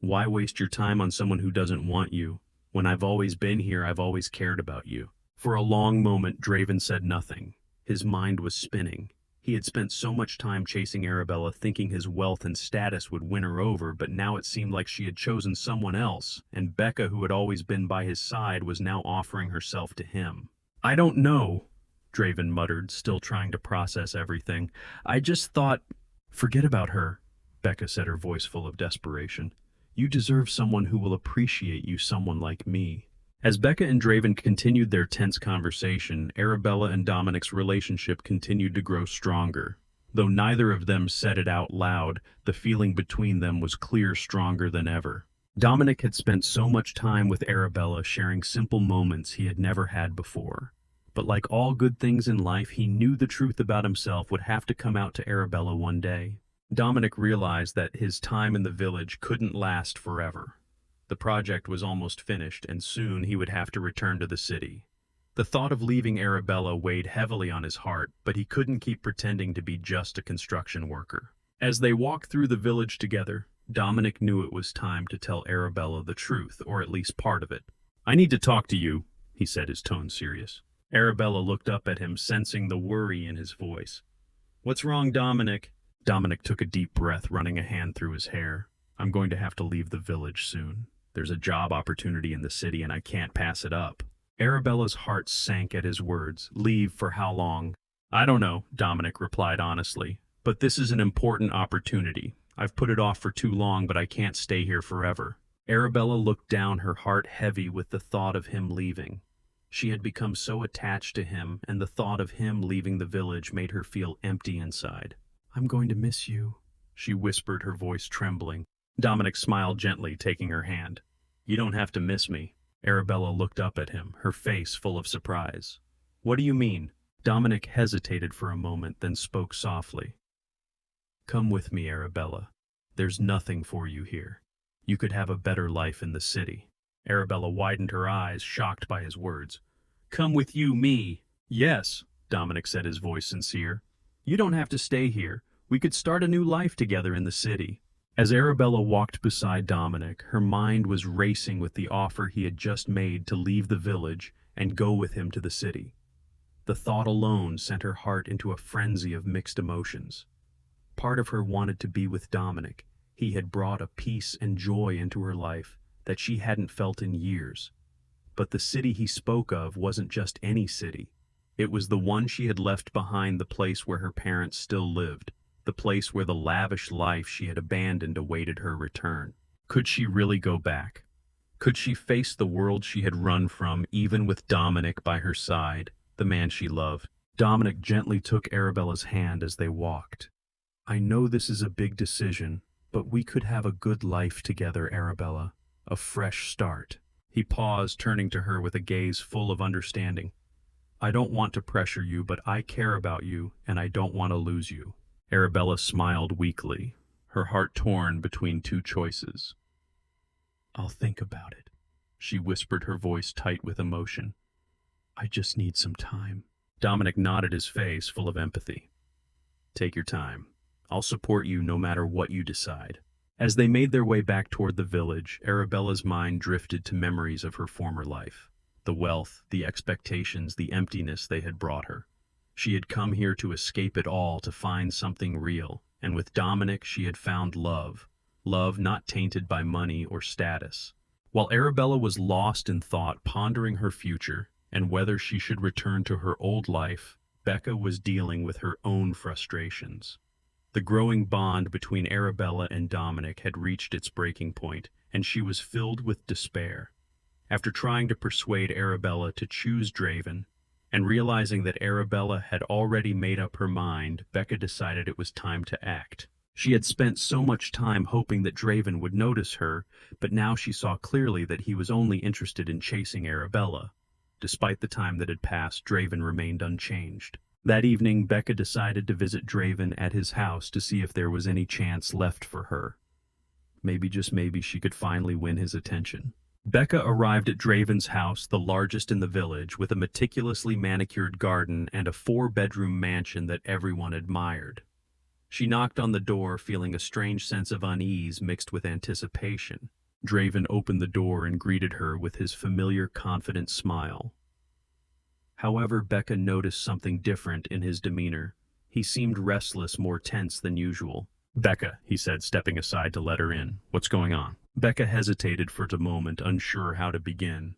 Why waste your time on someone who doesn't want you? When I've always been here, I've always cared about you. For a long moment, Draven said nothing. His mind was spinning. He had spent so much time chasing Arabella, thinking his wealth and status would win her over, but now it seemed like she had chosen someone else, and Becca, who had always been by his side, was now offering herself to him. I don't know, Draven muttered, still trying to process everything. I just thought... Forget about her, Becca said, her voice full of desperation. You deserve someone who will appreciate you, someone like me. As Becca and Draven continued their tense conversation, Arabella and Dominic's relationship continued to grow stronger. Though neither of them said it out loud, the feeling between them was clear, stronger than ever. Dominic had spent so much time with Arabella, sharing simple moments he had never had before. But like all good things in life, he knew the truth about himself would have to come out to Arabella one day. Dominic realized that his time in the village couldn't last forever. The project was almost finished, and soon he would have to return to the city. The thought of leaving Arabella weighed heavily on his heart, but he couldn't keep pretending to be just a construction worker. As they walked through the village together, Dominic knew it was time to tell Arabella the truth, or at least part of it. I need to talk to you, he said, his tone serious. Arabella looked up at him, sensing the worry in his voice. What's wrong, Dominic? Dominic took a deep breath, running a hand through his hair. I'm going to have to leave the village soon. There's a job opportunity in the city and I can't pass it up. Arabella's heart sank at his words. Leave for how long? I don't know, Dominic replied honestly. But this is an important opportunity. I've put it off for too long, but I can't stay here forever. Arabella looked down, her heart heavy with the thought of him leaving. She had become so attached to him, and the thought of him leaving the village made her feel empty inside. I'm going to miss you, she whispered, her voice trembling. Dominic smiled gently, taking her hand. You don't have to miss me. Arabella looked up at him, her face full of surprise. What do you mean? Dominic hesitated for a moment, then spoke softly. Come with me, Arabella. There's nothing for you here. You could have a better life in the city. Arabella widened her eyes, shocked by his words. Come with you, me? Yes, Dominic said, his voice sincere. You don't have to stay here. We could start a new life together in the city. As Arabella walked beside Dominic, her mind was racing with the offer he had just made to leave the village and go with him to the city. The thought alone sent her heart into a frenzy of mixed emotions. Part of her wanted to be with Dominic. He had brought a peace and joy into her life that she hadn't felt in years. But the city he spoke of wasn't just any city. It was the one she had left behind, the place where her parents still lived. The place where the lavish life she had abandoned awaited her return. Could she really go back? Could she face the world she had run from, even with Dominic by her side, the man she loved? Dominic gently took Arabella's hand as they walked. I know this is a big decision, but we could have a good life together, Arabella. A fresh start. He paused, turning to her with a gaze full of understanding. I don't want to pressure you, but I care about you, and I don't want to lose you. Arabella smiled weakly, her heart torn between two choices. I'll think about it, she whispered, her voice tight with emotion. I just need some time. Dominic nodded, his face full of empathy. Take your time. I'll support you no matter what you decide. As they made their way back toward the village, Arabella's mind drifted to memories of her former life. The wealth, the expectations, the emptiness they had brought her. She had come here to escape it all, to find something real, and with Dominic she had found love. Love not tainted by money or status. While Arabella was lost in thought, pondering her future and whether she should return to her old life, Becca was dealing with her own frustrations. The growing bond between Arabella and Dominic had reached its breaking point, and she was filled with despair. After trying to persuade Arabella to choose Draven, And realizing that Arabella had already made up her mind, Becca decided it was time to act. She had spent so much time hoping that Draven would notice her, but now she saw clearly that he was only interested in chasing Arabella. Despite the time that had passed, Draven remained unchanged. That evening, Becca decided to visit Draven at his house to see if there was any chance left for her. Maybe, just maybe, she could finally win his attention. Becca arrived at Draven's house, the largest in the village, with a meticulously manicured garden and a 4-bedroom mansion that everyone admired. She knocked on the door, feeling a strange sense of unease mixed with anticipation. Draven opened the door and greeted her with his familiar, confident smile. However, Becca noticed something different in his demeanor. He seemed restless, more tense than usual. "Becca," he said, stepping aside to let her in. "What's going on?" Becca hesitated for a moment, unsure how to begin.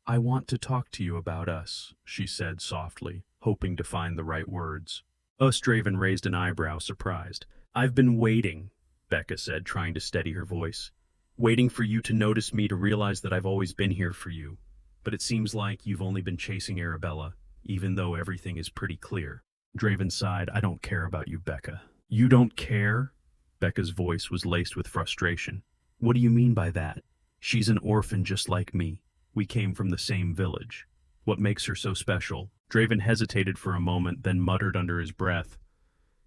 "I want to talk to you about us," she said softly, hoping to find the right words. Us. Draven raised an eyebrow, surprised. "I've been waiting," Becca said, trying to steady her voice. "Waiting for you to notice me, to realize that I've always been here for you. But it seems like you've only been chasing Arabella, even though everything is pretty clear." Draven sighed. "I don't care about you, Becca." "You don't care?" Becca's voice was laced with frustration. "What do you mean by that? She's an orphan just like me. We came from the same village. What makes her so special?" Draven hesitated for a moment, then muttered under his breath.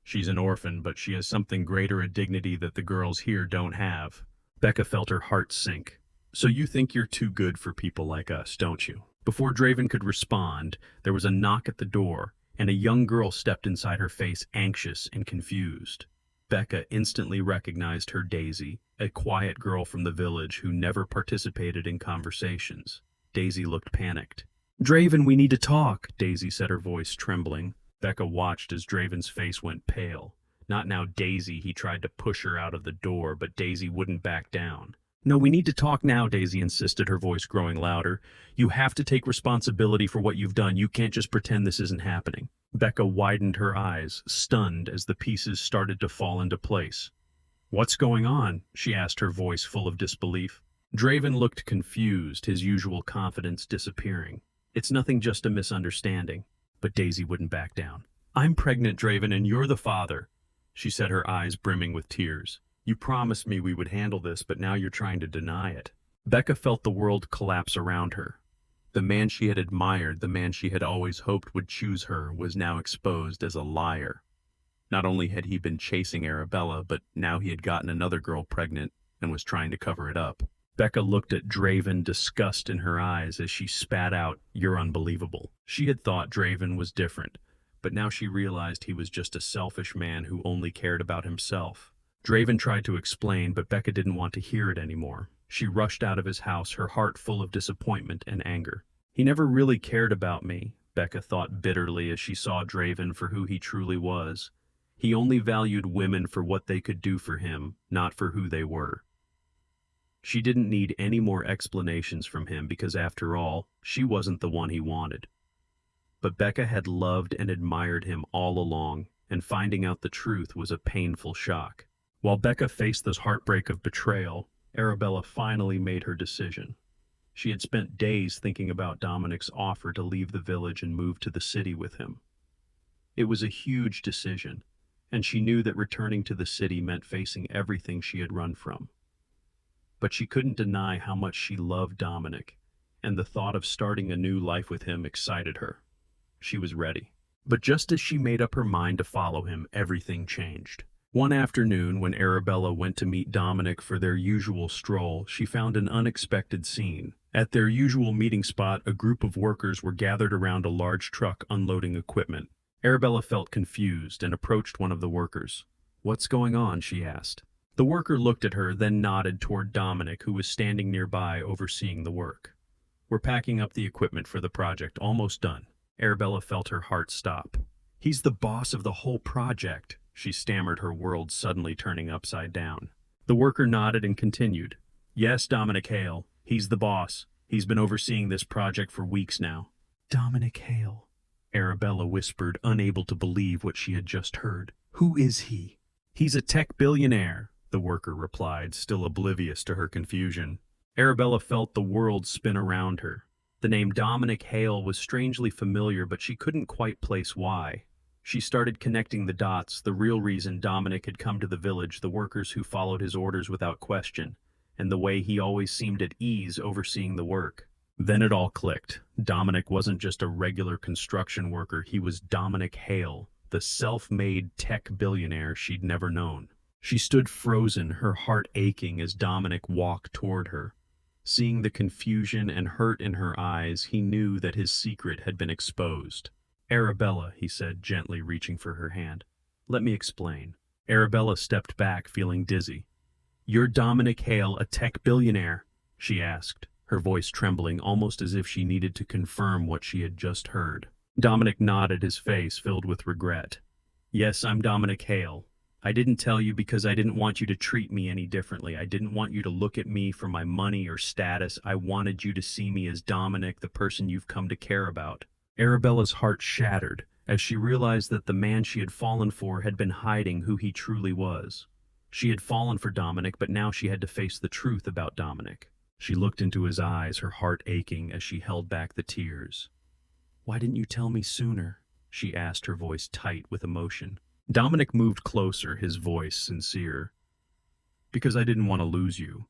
"She's an orphan, but she has something greater, a dignity that the girls here don't have." Becca felt her heart sink. "So you think you're too good for people like us, don't you?" Before Draven could respond, there was a knock at the door, and a young girl stepped inside, her face anxious and confused. Becca instantly recognized her Daisy, a quiet girl from the village who never participated in conversations. Daisy looked panicked. "Draven, we need to talk," Daisy said, her voice trembling. Becca watched as Draven's face went pale. "Not now, Daisy." He tried to push her out of the door, but Daisy wouldn't back down. "No, we need to talk now," Daisy insisted, her voice growing louder. "You have to take responsibility for what you've done. You can't just pretend this isn't happening." Becca widened her eyes, stunned as the pieces started to fall into place. "What's going on?" she asked, her voice full of disbelief. Draven looked confused, his usual confidence disappearing. "It's nothing, just a misunderstanding." But Daisy wouldn't back down. "I'm pregnant, Draven, and you're the father," she said, her eyes brimming with tears. "You promised me we would handle this, but now you're trying to deny it." Becca felt the world collapse around her. The man she had admired, the man she had always hoped would choose her, was now exposed as a liar. Not only had he been chasing Arabella, but now he had gotten another girl pregnant and was trying to cover it up. Becca looked at Draven, disgust in her eyes as she spat out, "You're unbelievable." She had thought Draven was different, but now she realized he was just a selfish man who only cared about himself. Draven tried to explain, but Becca didn't want to hear it anymore. She rushed out of his house, her heart full of disappointment and anger. "He never really cared about me," Becca thought bitterly as she saw Draven for who he truly was. He only valued women for what they could do for him, not for who they were. She didn't need any more explanations from him because, after all, she wasn't the one he wanted. But Becca had loved and admired him all along, and finding out the truth was a painful shock. While Becca faced the heartbreak of betrayal, Arabella finally made her decision. She had spent days thinking about Dominic's offer to leave the village and move to the city with him. It was a huge decision, and she knew that returning to the city meant facing everything she had run from. But she couldn't deny how much she loved Dominic, and the thought of starting a new life with him excited her. She was ready. But just as she made up her mind to follow him, everything changed. One afternoon, when Arabella went to meet Dominic for their usual stroll, she found an unexpected scene. At their usual meeting spot, a group of workers were gathered around a large truck unloading equipment. Arabella felt confused and approached one of the workers. "What's going on?" she asked. The worker looked at her, then nodded toward Dominic, who was standing nearby overseeing the work. "We're packing up the equipment for the project, almost done." Arabella felt her heart stop. "He's the boss of the whole project," she stammered, her world suddenly turning upside down. The worker nodded and continued. "Yes, Dominic Hale. He's the boss. He's been overseeing this project for weeks now." "Dominic Hale," Arabella whispered, unable to believe what she had just heard. "Who is he?" "He's a tech billionaire," the worker replied, still oblivious to her confusion. Arabella felt the world spin around her. The name Dominic Hale was strangely familiar, but she couldn't quite place why. She started connecting the dots, the real reason Dominic had come to the village, the workers who followed his orders without question, and the way he always seemed at ease overseeing the work. Then it all clicked. Dominic wasn't just a regular construction worker, he was Dominic Hale, the self-made tech billionaire she'd never known. She stood frozen, her heart aching as Dominic walked toward her. Seeing the confusion and hurt in her eyes, he knew that his secret had been exposed. "Arabella," he said, gently reaching for her hand. "Let me explain." Arabella stepped back, feeling dizzy. "You're Dominic Hale, a tech billionaire?" she asked, her voice trembling, almost as if she needed to confirm what she had just heard. Dominic nodded, his face filled with regret. "Yes, I'm Dominic Hale. I didn't tell you because I didn't want you to treat me any differently. I didn't want you to look at me for my money or status. I wanted you to see me as Dominic, the person you've come to care about." Arabella's heart shattered as she realized that the man she had fallen for had been hiding who he truly was. She had fallen for Dominic, but now she had to face the truth about Dominic. She looked into his eyes, her heart aching as she held back the tears. "Why didn't you tell me sooner?" she asked, her voice tight with emotion. Dominic moved closer, his voice sincere. "Because I didn't want to lose you.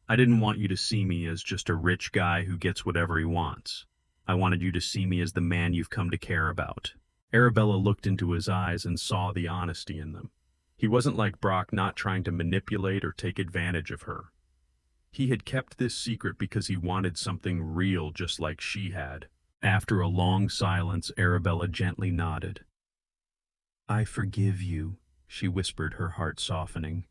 I didn't want you to see me as just a rich guy who gets whatever he wants. I wanted you to see me as the man you've come to care about." Arabella looked into his eyes and saw the honesty in them. He wasn't like Brock, not trying to manipulate or take advantage of her. He had kept this secret because he wanted something real, just like she had. After a long silence, Arabella gently nodded. "I forgive you," she whispered, her heart softening.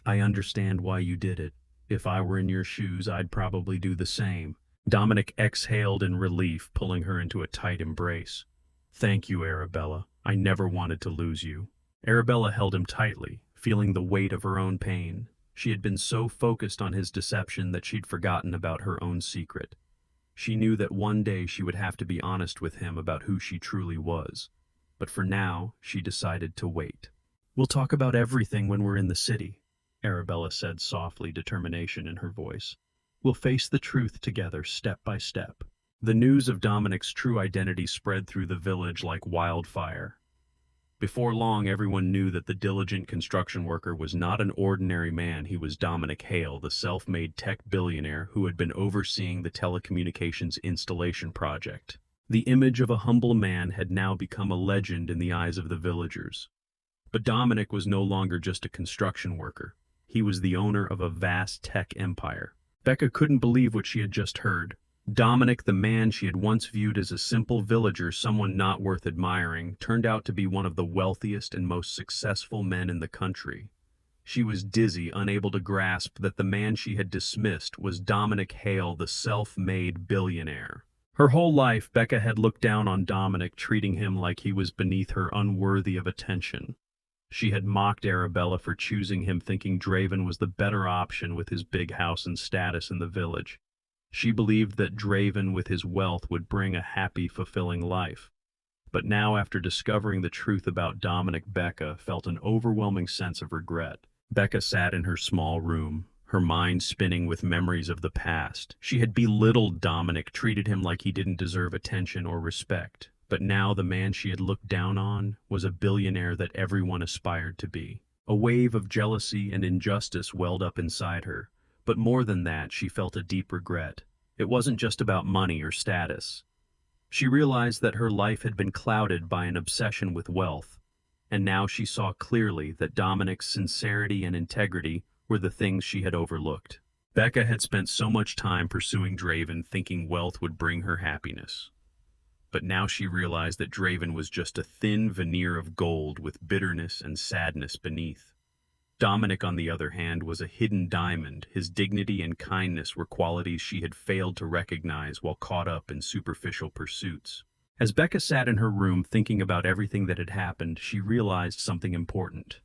"I understand why you did it. If I were in your shoes, I'd probably do the same." Dominic exhaled in relief, pulling her into a tight embrace. "Thank you, Arabella. I never wanted to lose you." Arabella held him tightly, feeling the weight of her own pain. She had been so focused on his deception that she'd forgotten about her own secret. She knew that one day she would have to be honest with him about who she truly was. But for now, she decided to wait. "We'll talk about everything when we're in the city," Arabella said softly, determination in her voice. "We'll face the truth together, step by step." The news of Dominic's true identity spread through the village like wildfire. Before long, everyone knew that the diligent construction worker was not an ordinary man. He was Dominic Hale, the self-made tech billionaire who had been overseeing the telecommunications installation project. The image of a humble man had now become a legend in the eyes of the villagers. But Dominic was no longer just a construction worker. He was the owner of a vast tech empire. Becca couldn't believe what she had just heard. Dominic, the man she had once viewed as a simple villager, someone not worth admiring, turned out to be one of the wealthiest and most successful men in the country. She was dizzy, unable to grasp that the man she had dismissed was Dominic Hale, the self-made billionaire. Her whole life, Becca had looked down on Dominic, treating him like he was beneath her, unworthy of attention. She had mocked Arabella for choosing him, thinking Draven was the better option with his big house and status in the village. She believed that Draven, with his wealth, would bring a happy, fulfilling life. But now, after discovering the truth about Dominic, Becca felt an overwhelming sense of regret. Becca sat in her small room, her mind spinning with memories of the past. She had belittled Dominic, treated him like he didn't deserve attention or respect. But now the man she had looked down on was a billionaire that everyone aspired to be. A wave of jealousy and injustice welled up inside her. But more than that, she felt a deep regret. It wasn't just about money or status. She realized that her life had been clouded by an obsession with wealth, and now she saw clearly that Dominic's sincerity and integrity were the things she had overlooked. Becca had spent so much time pursuing Draven, thinking wealth would bring her happiness. But now she realized that Draven was just a thin veneer of gold with bitterness and sadness beneath. Dominic, on the other hand, was a hidden diamond. His dignity and kindness were qualities she had failed to recognize while caught up in superficial pursuits. As Becca sat in her room thinking about everything that had happened, she realized something important.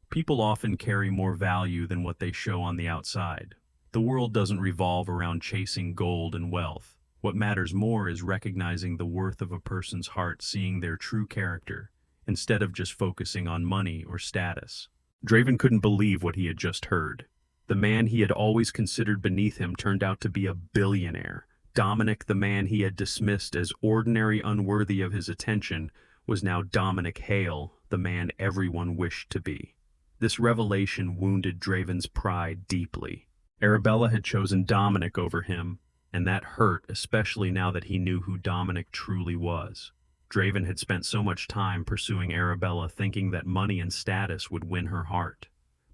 People often carry more value than what they show on the outside. The world doesn't revolve around chasing gold and wealth. What matters more is recognizing the worth of a person's heart, seeing their true character, instead of just focusing on money or status. Draven couldn't believe what he had just heard. The man he had always considered beneath him turned out to be a billionaire, Dominic, the man he had dismissed as ordinary, unworthy of his attention, was now Dominic Hale, the man everyone wished to be. This revelation wounded Draven's pride deeply. Arabella had chosen Dominic over him, and that hurt, especially now that he knew who Dominic truly was. Draven had spent so much time pursuing Arabella, thinking that money and status would win her heart.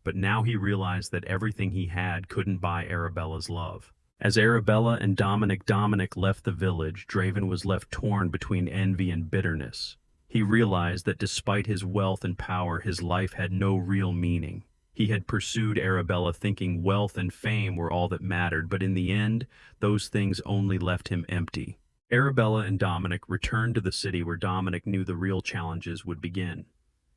But now he realized that everything he had couldn't buy Arabella's love. As Arabella and Dominic left the village, Draven was left torn between envy and bitterness. He realized that despite his wealth and power, his life had no real meaning. He had pursued Arabella thinking wealth and fame were all that mattered, but in the end, those things only left him empty. Arabella and Dominic returned to the city where Dominic knew the real challenges would begin.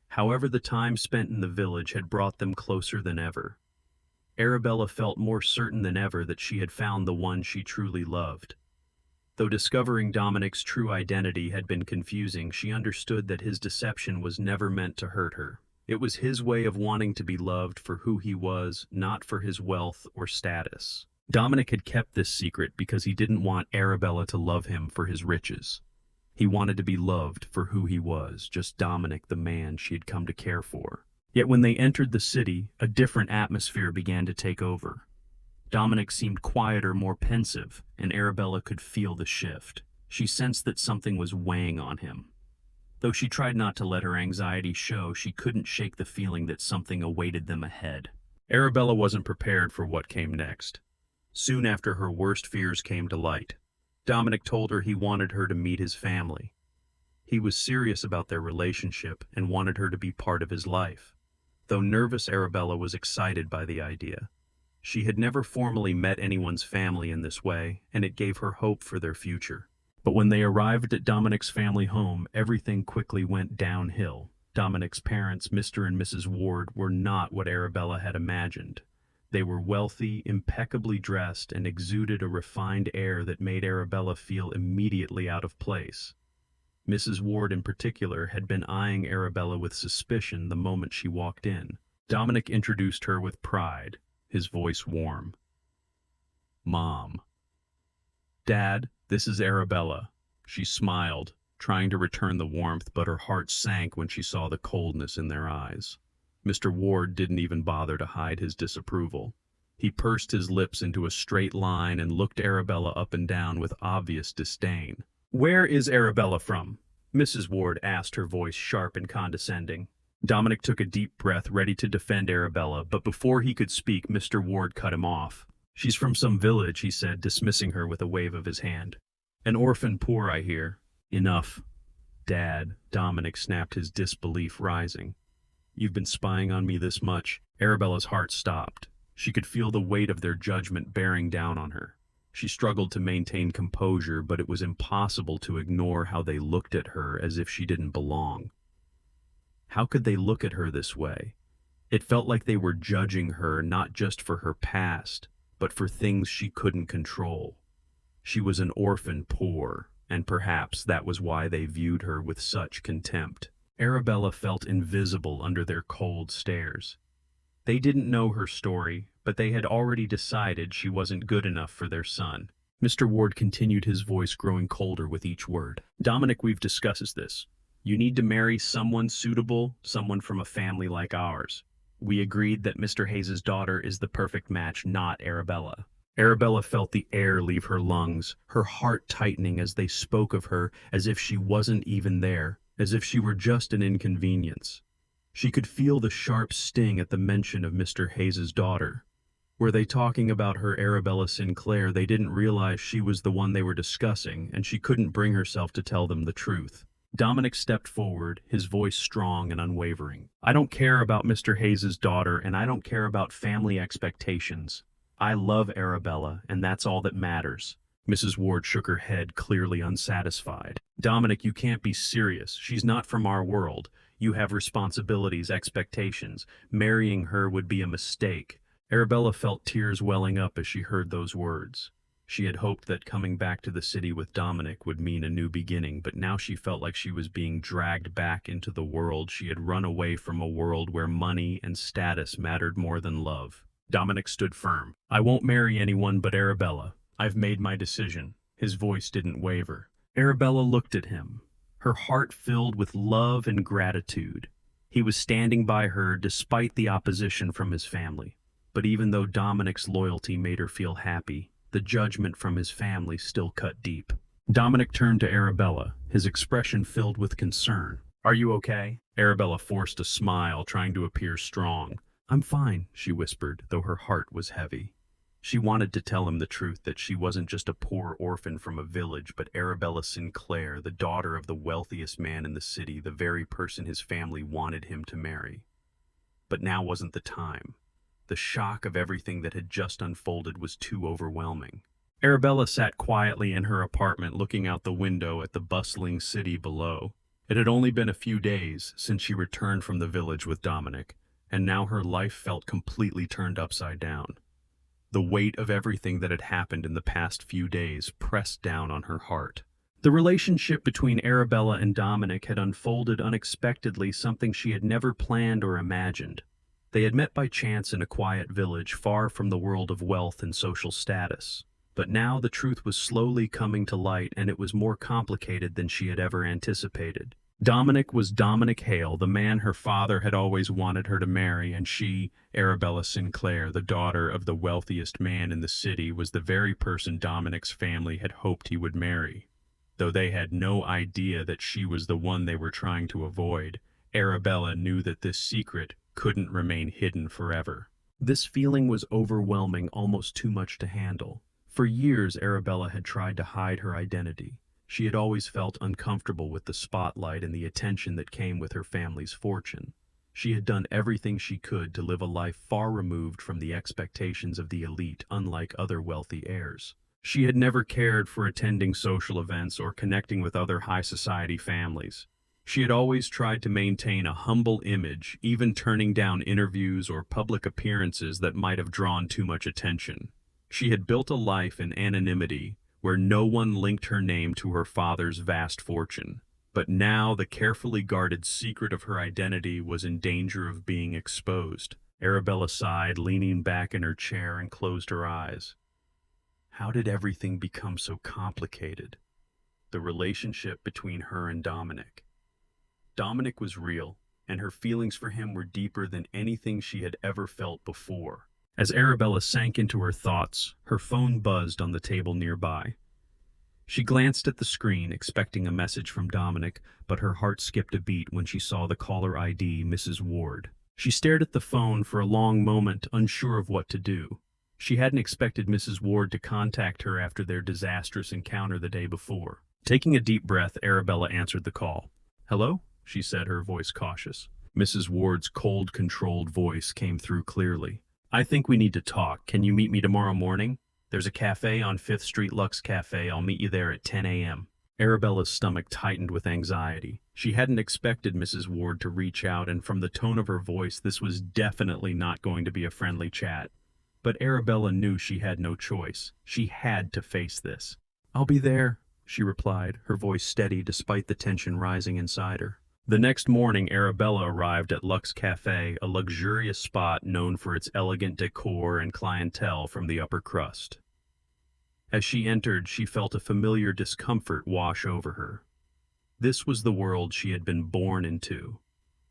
However, the time spent in the village had brought them closer than ever. Arabella felt more certain than ever that she had found the one she truly loved. Though discovering Dominic's true identity had been confusing, she understood that his deception was never meant to hurt her. It was his way of wanting to be loved for who he was, not for his wealth or status. Dominic had kept this secret because he didn't want Arabella to love him for his riches. He wanted to be loved for who he was, just Dominic, the man she had come to care for. Yet when they entered the city, a different atmosphere began to take over. Dominic seemed quieter, more pensive, and Arabella could feel the shift. She sensed that something was weighing on him. Though she tried not to let her anxiety show, she couldn't shake the feeling that something awaited them ahead. Arabella wasn't prepared for what came next. Soon after her worst fears came to light, Dominic told her he wanted her to meet his family. He was serious about their relationship and wanted her to be part of his life. Though nervous, Arabella was excited by the idea. She had never formally met anyone's family in this way, and it gave her hope for their future. But when they arrived at Dominic's family home, everything quickly went downhill. Dominic's parents, Mr. and Mrs. Ward, were not what Arabella had imagined. They were wealthy, impeccably dressed, and exuded a refined air that made Arabella feel immediately out of place. Mrs. Ward in particular had been eyeing Arabella with suspicion the moment she walked in. Dominic introduced her with pride, his voice warm. "Mom." "Dad, this is Arabella." She smiled, trying to return the warmth, but her heart sank when she saw the coldness in their eyes. Mr. Ward didn't even bother to hide his disapproval. He pursed his lips into a straight line and looked Arabella up and down with obvious disdain. "Where is Arabella from?" Mrs. Ward asked, her voice sharp and condescending. Dominic took a deep breath, ready to defend Arabella, but before he could speak, Mr. Ward cut him off. "She's from some village," he said, dismissing her with a wave of his hand. "An orphan poor, I hear." "Enough, Dad," Dominic snapped, his disbelief rising. "You've been spying on me this much?" Arabella's heart stopped. She could feel the weight of their judgment bearing down on her. She struggled to maintain composure, but it was impossible to ignore how they looked at her as if she didn't belong. How could they look at her this way? It felt like they were judging her not just for her past, but for things she couldn't control. She was an orphan poor, and perhaps that was why they viewed her with such contempt. Arabella felt invisible under their cold stares. They didn't know her story, but they had already decided she wasn't good enough for their son. Mr. Ward continued, his voice growing colder with each word. "Dominic, we've discussed this. You need to marry someone suitable, someone from a family like ours. We agreed that Mr. Hayes' daughter is the perfect match, not Arabella." Arabella felt the air leave her lungs, her heart tightening as they spoke of her as if she wasn't even there, as if she were just an inconvenience. She could feel the sharp sting at the mention of Mr. Hayes' daughter. Were they talking about her Arabella Sinclair? They didn't realize she was the one they were discussing, and she couldn't bring herself to tell them the truth. Dominic stepped forward, his voice strong and unwavering. "I don't care about Mr. Hayes' daughter, and I don't care about family expectations. I love Arabella, and that's all that matters." Mrs. Ward shook her head, clearly unsatisfied. "Dominic, you can't be serious. She's not from our world. You have responsibilities, expectations. Marrying her would be a mistake." Arabella felt tears welling up as she heard those words. She had hoped that coming back to the city with Dominic would mean a new beginning, but now she felt like she was being dragged back into the world she had run away from, a world where money and status mattered more than love. Dominic stood firm. "I won't marry anyone but Arabella. I've made my decision." His voice didn't waver. Arabella looked at him, her heart filled with love and gratitude. He was standing by her despite the opposition from his family. But even though Dominic's loyalty made her feel happy, the judgment from his family still cut deep. Dominic turned to Arabella, his expression filled with concern. "Are you okay?" Arabella forced a smile, trying to appear strong. "I'm fine," she whispered, though her heart was heavy. She wanted to tell him the truth, that she wasn't just a poor orphan from a village, but Arabella Sinclair, the daughter of the wealthiest man in the city, the very person his family wanted him to marry. But now wasn't the time. The shock of everything that had just unfolded was too overwhelming. Arabella sat quietly in her apartment, looking out the window at the bustling city below. It had only been a few days since she returned from the village with Dominic, and now her life felt completely turned upside down. The weight of everything that had happened in the past few days pressed down on her heart. The relationship between Arabella and Dominic had unfolded unexpectedly, something she had never planned or imagined. They had met by chance in a quiet village far from the world of wealth and social status. But now the truth was slowly coming to light, and it was more complicated than she had ever anticipated. Dominic was Dominic Hale, the man her father had always wanted her to marry, and she, Arabella Sinclair, the daughter of the wealthiest man in the city, was the very person Dominic's family had hoped he would marry. Though they had no idea that she was the one they were trying to avoid, Arabella knew that this secret couldn't remain hidden forever. This feeling was overwhelming, almost too much to handle. For years, Arabella had tried to hide her identity. She had always felt uncomfortable with the spotlight and the attention that came with her family's fortune. She had done everything she could to live a life far removed from the expectations of the elite, unlike other wealthy heirs. She had never cared for attending social events or connecting with other high society families. She had always tried to maintain a humble image, even turning down interviews or public appearances that might have drawn too much attention. She had built a life in anonymity, where no one linked her name to her father's vast fortune. But now the carefully guarded secret of her identity was in danger of being exposed. Arabella sighed, leaning back in her chair, and closed her eyes. How did everything become so complicated? The relationship between her and Dominic. Dominic was real, and her feelings for him were deeper than anything she had ever felt before. As Arabella sank into her thoughts, her phone buzzed on the table nearby. She glanced at the screen, expecting a message from Dominic, but her heart skipped a beat when she saw the caller ID, Mrs. Ward. She stared at the phone for a long moment, unsure of what to do. She hadn't expected Mrs. Ward to contact her after their disastrous encounter the day before. Taking a deep breath, Arabella answered the call. "Hello?" she said, her voice cautious. Mrs. Ward's cold, controlled voice came through clearly. "I think we need to talk. Can you meet me tomorrow morning? There's a cafe on 5th Street, Lux Cafe. I'll meet you there at 10 a.m. Arabella's stomach tightened with anxiety. She hadn't expected Mrs. Ward to reach out, and from the tone of her voice, this was definitely not going to be a friendly chat. But Arabella knew she had no choice. She had to face this. "I'll be there," she replied, her voice steady despite the tension rising inside her. The next morning, Arabella arrived at Lux Cafe, a luxurious spot known for its elegant decor and clientele from the upper crust. As she entered, she felt a familiar discomfort wash over her. This was the world she had been born into,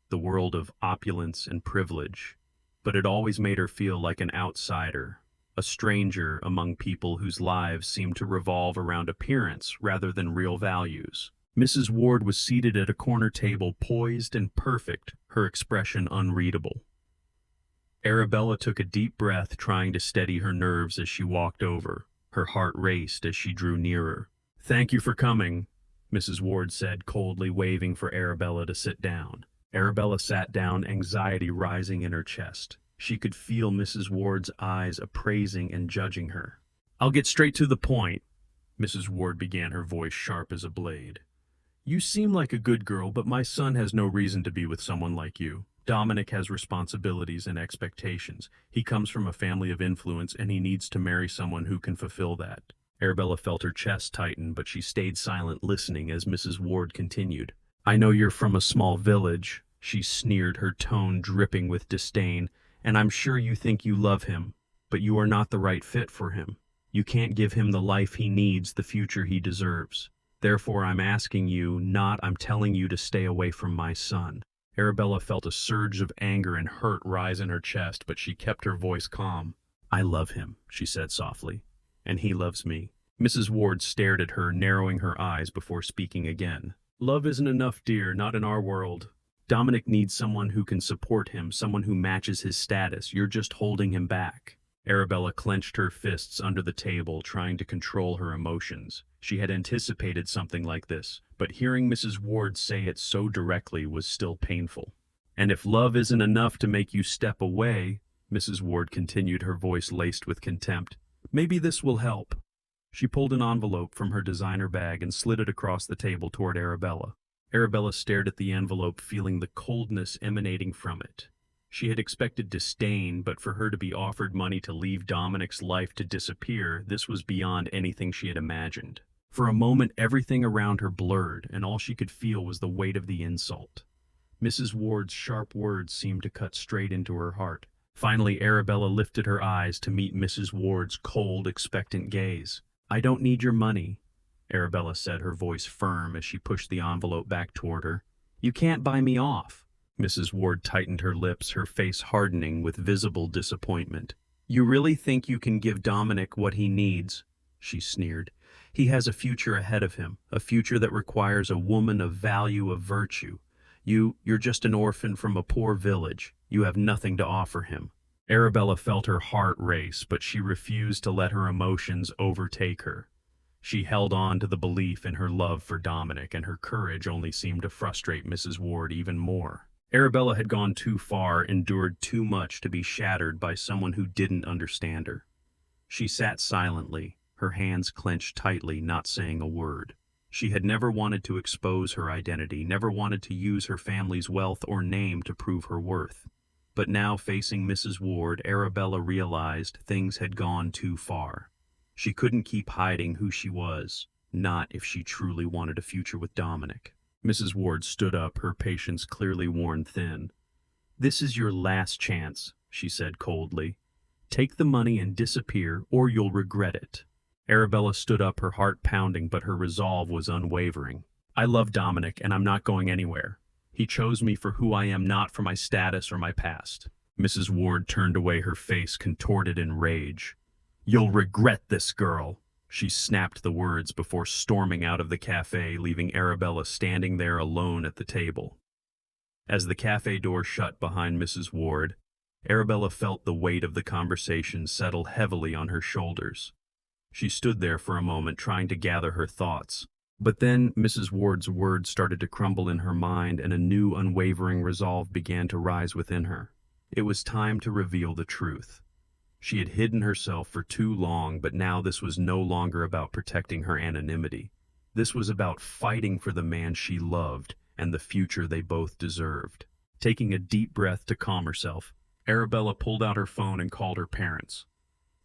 the world of opulence and privilege, but it always made her feel like an outsider, a stranger among people whose lives seemed to revolve around appearance rather than real values. Mrs. Ward was seated at a corner table, poised and perfect, her expression unreadable. Arabella took a deep breath, trying to steady her nerves as she walked over. Her heart raced as she drew nearer. "Thank you for coming," Mrs. Ward said, coldly waving for Arabella to sit down. Arabella sat down, anxiety rising in her chest. She could feel Mrs. Ward's eyes appraising and judging her. "I'll get straight to the point," Mrs. Ward began, her voice sharp as a blade. "You seem like a good girl, but my son has no reason to be with someone like you. Dominic has responsibilities and expectations. He comes from a family of influence, and he needs to marry someone who can fulfill that." Arabella felt her chest tighten, but she stayed silent, listening as Mrs. Ward continued. "I know you're from a small village," she sneered, her tone dripping with disdain, "and I'm sure you think you love him, but you are not the right fit for him. You can't give him the life he needs, the future he deserves. Therefore, I'm asking you, not I'm telling you to stay away from my son." Arabella felt a surge of anger and hurt rise in her chest, but she kept her voice calm. "I love him," she said softly, "and he loves me." Mrs. Ward stared at her, narrowing her eyes before speaking again. "Love isn't enough, dear, not in our world. Dominic needs someone who can support him, someone who matches his status. You're just holding him back." Arabella clenched her fists under the table, trying to control her emotions. She had anticipated something like this, but hearing Mrs. Ward say it so directly was still painful. "And if love isn't enough to make you step away," Mrs. Ward continued, her voice laced with contempt, "maybe this will help." She pulled an envelope from her designer bag and slid it across the table toward Arabella. Arabella stared at the envelope, feeling the coldness emanating from it. She had expected disdain, but for her to be offered money to leave Dominic's life to disappear, this was beyond anything she had imagined. For a moment, everything around her blurred, and all she could feel was the weight of the insult. Mrs. Ward's sharp words seemed to cut straight into her heart. Finally, Arabella lifted her eyes to meet Mrs. Ward's cold, expectant gaze. "I don't need your money," Arabella said, her voice firm as she pushed the envelope back toward her. "You can't buy me off." Mrs. Ward tightened her lips, her face hardening with visible disappointment. "You really think you can give Dominic what he needs?" she sneered. "He has a future ahead of him, a future that requires a woman of value, of virtue. You're just an orphan from a poor village. You have nothing to offer him." Arabella felt her heart race, but she refused to let her emotions overtake her. She held on to the belief in her love for Dominic, and her courage only seemed to frustrate Mrs. Ward even more. Arabella had gone too far, endured too much to be shattered by someone who didn't understand her. She sat silently, her hands clenched tightly, not saying a word. She had never wanted to expose her identity, never wanted to use her family's wealth or name to prove her worth. But now, facing Mrs. Ward, Arabella realized things had gone too far. She couldn't keep hiding who she was, not if she truly wanted a future with Dominic. Mrs. Ward stood up, her patience clearly worn thin. "This is your last chance," she said coldly. "Take the money and disappear, or you'll regret it." Arabella stood up, her heart pounding, but her resolve was unwavering. "I love Dominic, and I'm not going anywhere. He chose me for who I am, not for my status or my past." Mrs. Ward turned away, her face contorted in rage. "You'll regret this, girl." She snapped the words before storming out of the cafe, leaving Arabella standing there alone at the table. As the cafe door shut behind Mrs. Ward, Arabella felt the weight of the conversation settle heavily on her shoulders. She stood there for a moment, trying to gather her thoughts. But then Mrs. Ward's words started to crumble in her mind, and a new, unwavering resolve began to rise within her. It was time to reveal the truth. She had hidden herself for too long, but now this was no longer about protecting her anonymity. This was about fighting for the man she loved and the future they both deserved. Taking a deep breath to calm herself, Arabella pulled out her phone and called her parents.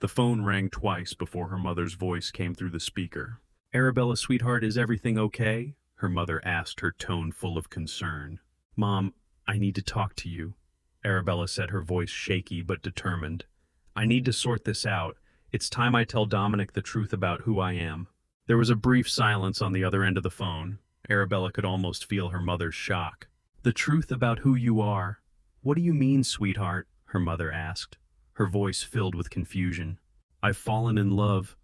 The phone rang twice before her mother's voice came through the speaker. "Arabella, sweetheart, is everything okay?" her mother asked, her tone full of concern. "Mom, I need to talk to you," Arabella said, her voice shaky but determined. "I need to sort this out. It's time I tell Dominic the truth about who I am." There was a brief silence on the other end of the phone. Arabella could almost feel her mother's shock. "The truth about who you are? What do you mean, sweetheart?" her mother asked, her voice filled with confusion. "I've fallen in love,"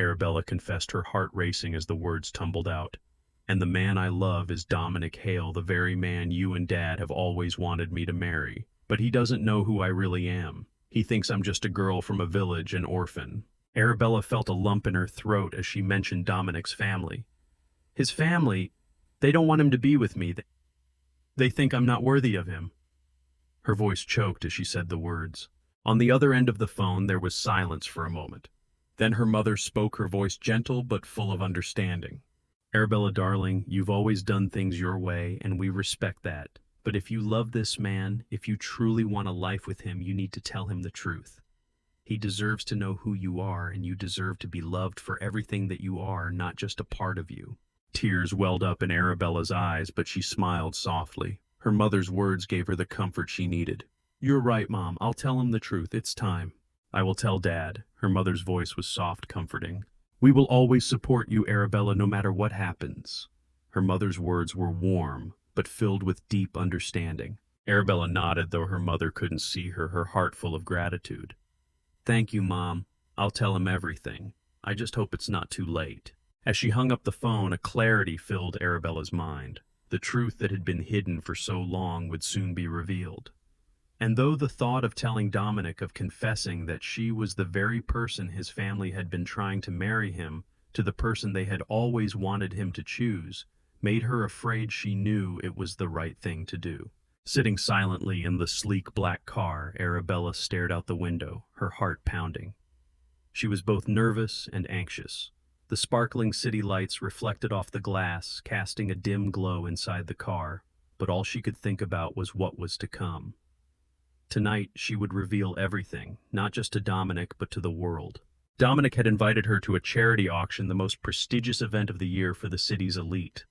Arabella confessed, her heart racing as the words tumbled out. "And the man I love is Dominic Hale, the very man you and Dad have always wanted me to marry. But he doesn't know who I really am. He thinks I'm just a girl from a village, an orphan." Arabella felt a lump in her throat as she mentioned Dominic's family. "His family? They don't want him to be with me. They think I'm not worthy of him." Her voice choked as she said the words. On the other end of the phone, there was silence for a moment. Then her mother spoke, her voice gentle but full of understanding. "Arabella, darling, you've always done things your way, and we respect that. But if you love this man, if you truly want a life with him, you need to tell him the truth. He deserves to know who you are, and you deserve to be loved for everything that you are, not just a part of you." Tears welled up in Arabella's eyes, but she smiled softly. Her mother's words gave her the comfort she needed. "You're right, Mom. I'll tell him the truth. It's time. I will tell Dad." Her mother's voice was soft, comforting. "We will always support you, Arabella, no matter what happens." Her mother's words were warm, but filled with deep understanding. Arabella nodded, though her mother couldn't see her, her heart full of gratitude. "Thank you, Mom. I'll tell him everything. I just hope it's not too late." As she hung up the phone, a clarity filled Arabella's mind. The truth that had been hidden for so long would soon be revealed. And though the thought of telling Dominic, of confessing that she was the very person his family had been trying to marry him to, the person they had always wanted him to choose, made her afraid, she knew it was the right thing to do. Sitting silently in the sleek black car, Arabella stared out the window, her heart pounding. She was both nervous and anxious. The sparkling city lights reflected off the glass, casting a dim glow inside the car, but all she could think about was what was to come. Tonight, she would reveal everything, not just to Dominic, but to the world. Dominic had invited her to a charity auction, the most prestigious event of the year for the city's elite.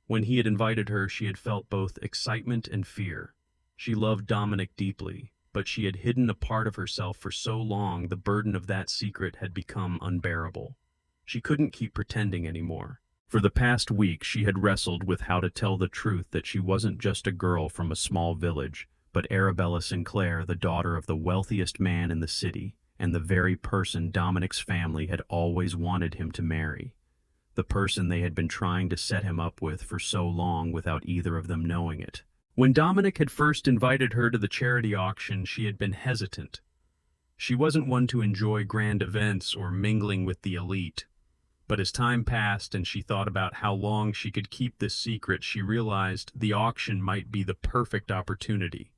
When he had invited her, she had felt both excitement and fear. She loved Dominic deeply, but she had hidden a part of herself for so long, the burden of that secret had become unbearable. She couldn't keep pretending anymore. For the past week, she had wrestled with how to tell the truth that she wasn't just a girl from a small village, but Arabella Sinclair, the daughter of the wealthiest man in the city, and the very person Dominic's family had always wanted him to marry. The person they had been trying to set him up with for so long without either of them knowing it. When Dominic had first invited her to the charity auction, she had been hesitant. She wasn't one to enjoy grand events or mingling with the elite. But as time passed and she thought about how long she could keep this secret, she realized the auction might be the perfect opportunity.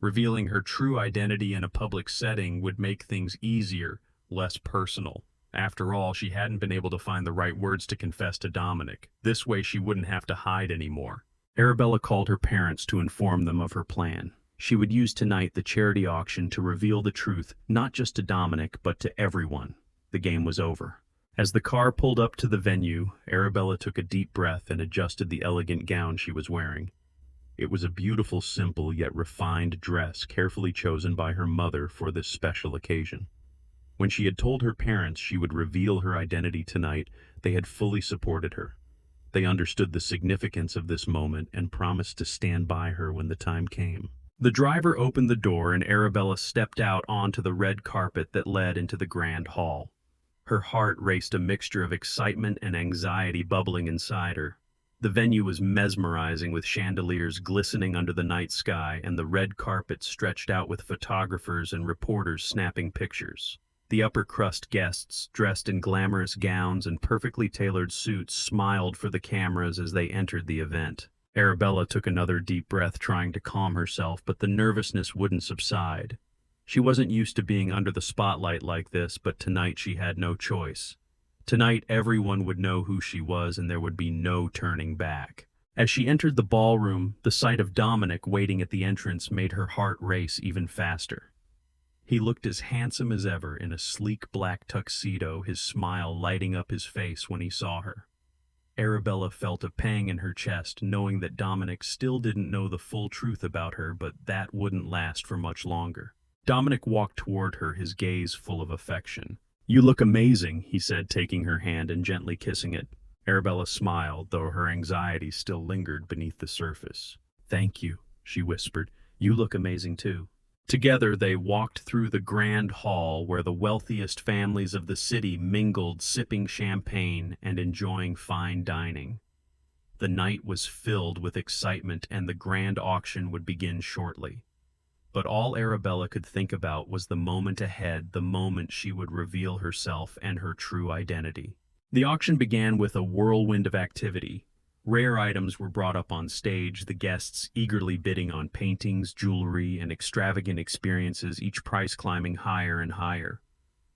Revealing her true identity in a public setting would make things easier, less personal. After all, she hadn't been able to find the right words to confess to Dominic. This way she wouldn't have to hide anymore. Arabella called her parents to inform them of her plan. She would use tonight the charity auction to reveal the truth, not just to Dominic, but to everyone. The game was over. As the car pulled up to the venue, Arabella took a deep breath and adjusted the elegant gown she was wearing. It was a beautiful, simple, yet refined dress, carefully chosen by her mother for this special occasion. When she had told her parents she would reveal her identity tonight, they had fully supported her. They understood the significance of this moment and promised to stand by her when the time came. The driver opened the door and Arabella stepped out onto the red carpet that led into the grand hall. Her heart raced, a mixture of excitement and anxiety bubbling inside her. The venue was mesmerizing, with chandeliers glistening under the night sky and the red carpet stretched out with photographers and reporters snapping pictures. The upper-crust guests, dressed in glamorous gowns and perfectly tailored suits, smiled for the cameras as they entered the event. Arabella took another deep breath, trying to calm herself, but the nervousness wouldn't subside. She wasn't used to being under the spotlight like this, but tonight she had no choice. Tonight everyone would know who she was, and there would be no turning back. As she entered the ballroom, the sight of Dominic waiting at the entrance made her heart race even faster. He looked as handsome as ever in a sleek black tuxedo, his smile lighting up his face when he saw her. Arabella felt a pang in her chest, knowing that Dominic still didn't know the full truth about her, but that wouldn't last for much longer. Dominic walked toward her, his gaze full of affection. "You look amazing," he said, taking her hand and gently kissing it. Arabella smiled, though her anxiety still lingered beneath the surface. "Thank you," she whispered. "You look amazing too." Together they walked through the grand hall where the wealthiest families of the city mingled, sipping champagne and enjoying fine dining. The night was filled with excitement and the grand auction would begin shortly. But all Arabella could think about was the moment ahead, the moment she would reveal herself and her true identity. The auction began with a whirlwind of activity. Rare items were brought up on stage, the guests eagerly bidding on paintings, jewelry, and extravagant experiences, each price climbing higher and higher.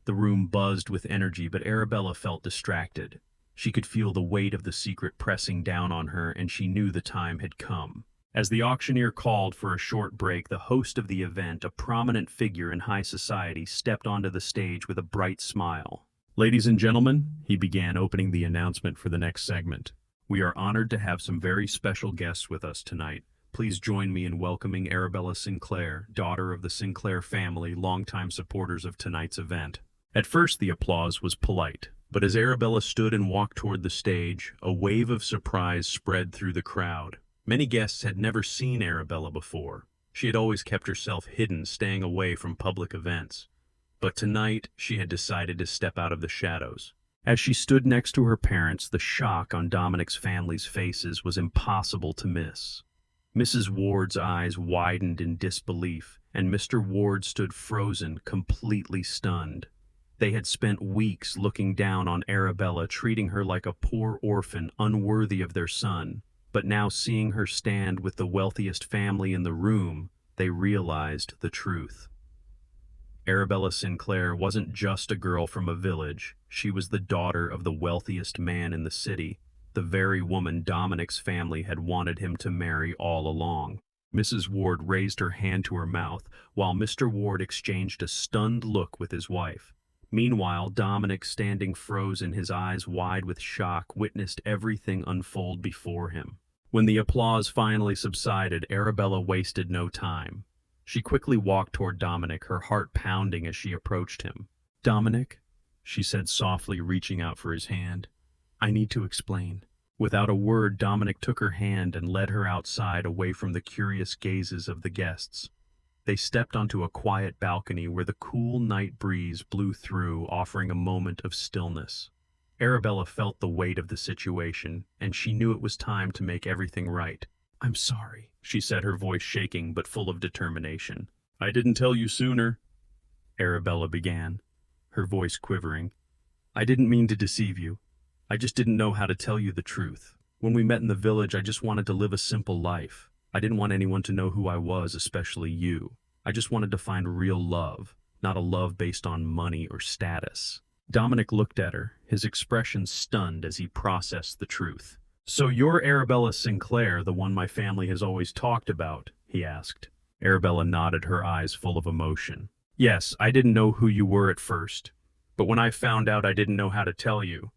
The room buzzed with energy, but Arabella felt distracted. She could feel the weight of the secret pressing down on her, and she knew the time had come. As the auctioneer called for a short break, the host of the event, a prominent figure in high society, stepped onto the stage with a bright smile. "Ladies and gentlemen," he began, opening the announcement for the next segment. "We are honored to have some very special guests with us tonight. Please join me in welcoming Arabella Sinclair, daughter of the Sinclair family, longtime supporters of tonight's event. At first, the applause was polite, but as Arabella stood and walked toward the stage, a wave of surprise spread through the crowd. Many guests had never seen Arabella before. She had always kept herself hidden, staying away from public events. But tonight, she had decided to step out of the shadows. As she stood next to her parents, the shock on Dominic's family's faces was impossible to miss. Mrs. Ward's eyes widened in disbelief, and Mr. Ward stood frozen, completely stunned. They had spent weeks looking down on Arabella, treating her like a poor orphan unworthy of their son. But now, seeing her stand with the wealthiest family in the room, they realized the truth. Arabella Sinclair wasn't just a girl from a village. She was the daughter of the wealthiest man in the city, the very woman Dominic's family had wanted him to marry all along. Mrs. Ward raised her hand to her mouth, while Mr. Ward exchanged a stunned look with his wife. Meanwhile, Dominic, standing frozen, his eyes wide with shock, witnessed everything unfold before him. When the applause finally subsided, Arabella wasted no time. She quickly walked toward Dominic, her heart pounding as she approached him. "Dominic," she said softly, reaching out for his hand. "I need to explain." Without a word, Dominic took her hand and led her outside, away from the curious gazes of the guests. They stepped onto a quiet balcony where the cool night breeze blew through, offering a moment of stillness. Arabella felt the weight of the situation, and she knew it was time to make everything right. "I'm sorry," she said, her voice shaking but full of determination. "I didn't tell you sooner," Arabella began, her voice quivering. "I didn't mean to deceive you. I just didn't know how to tell you the truth. When we met in the village, I just wanted to live a simple life. I didn't want anyone to know who I was, especially you. I just wanted to find real love, not a love based on money or status." Dominic looked at her, his expression stunned as he processed the truth. "So you're Arabella Sinclair, the one my family has always talked about?" he asked. Arabella nodded, her eyes full of emotion. "Yes, I didn't know who you were at first, but when I found out, I didn't know how to tell you.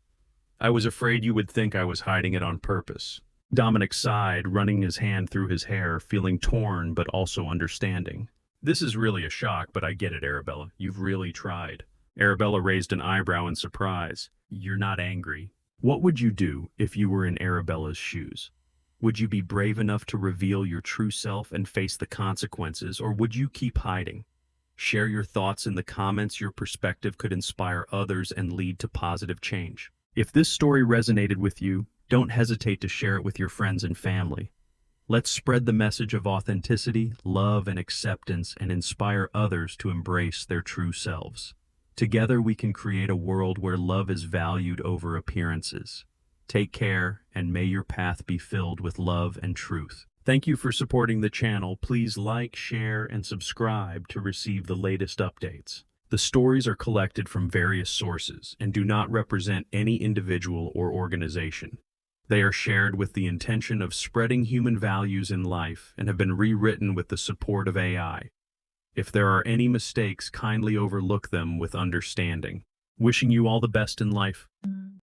I was afraid you would think I was hiding it on purpose." Dominic sighed, running his hand through his hair, feeling torn but also understanding. "This is really a shock, but I get it, Arabella. You've really tried." Arabella raised an eyebrow in surprise. "You're not angry. What would you do if you were in Arabella's shoes? Would you be brave enough to reveal your true self and face the consequences, or would you keep hiding? Share your thoughts in the comments. Your perspective could inspire others and lead to positive change. If this story resonated with you, don't hesitate to share it with your friends and family. Let's spread the message of authenticity, love, and acceptance, and inspire others to embrace their true selves. Together we can create a world where love is valued over appearances. Take care, and may your path be filled with love and truth. Thank you for supporting the channel. Please like, share, and subscribe to receive the latest updates. The stories are collected from various sources and do not represent any individual or organization. They are shared with the intention of spreading human values in life and have been rewritten with the support of AI. If there are any mistakes, kindly overlook them with understanding. Wishing you all the best in life.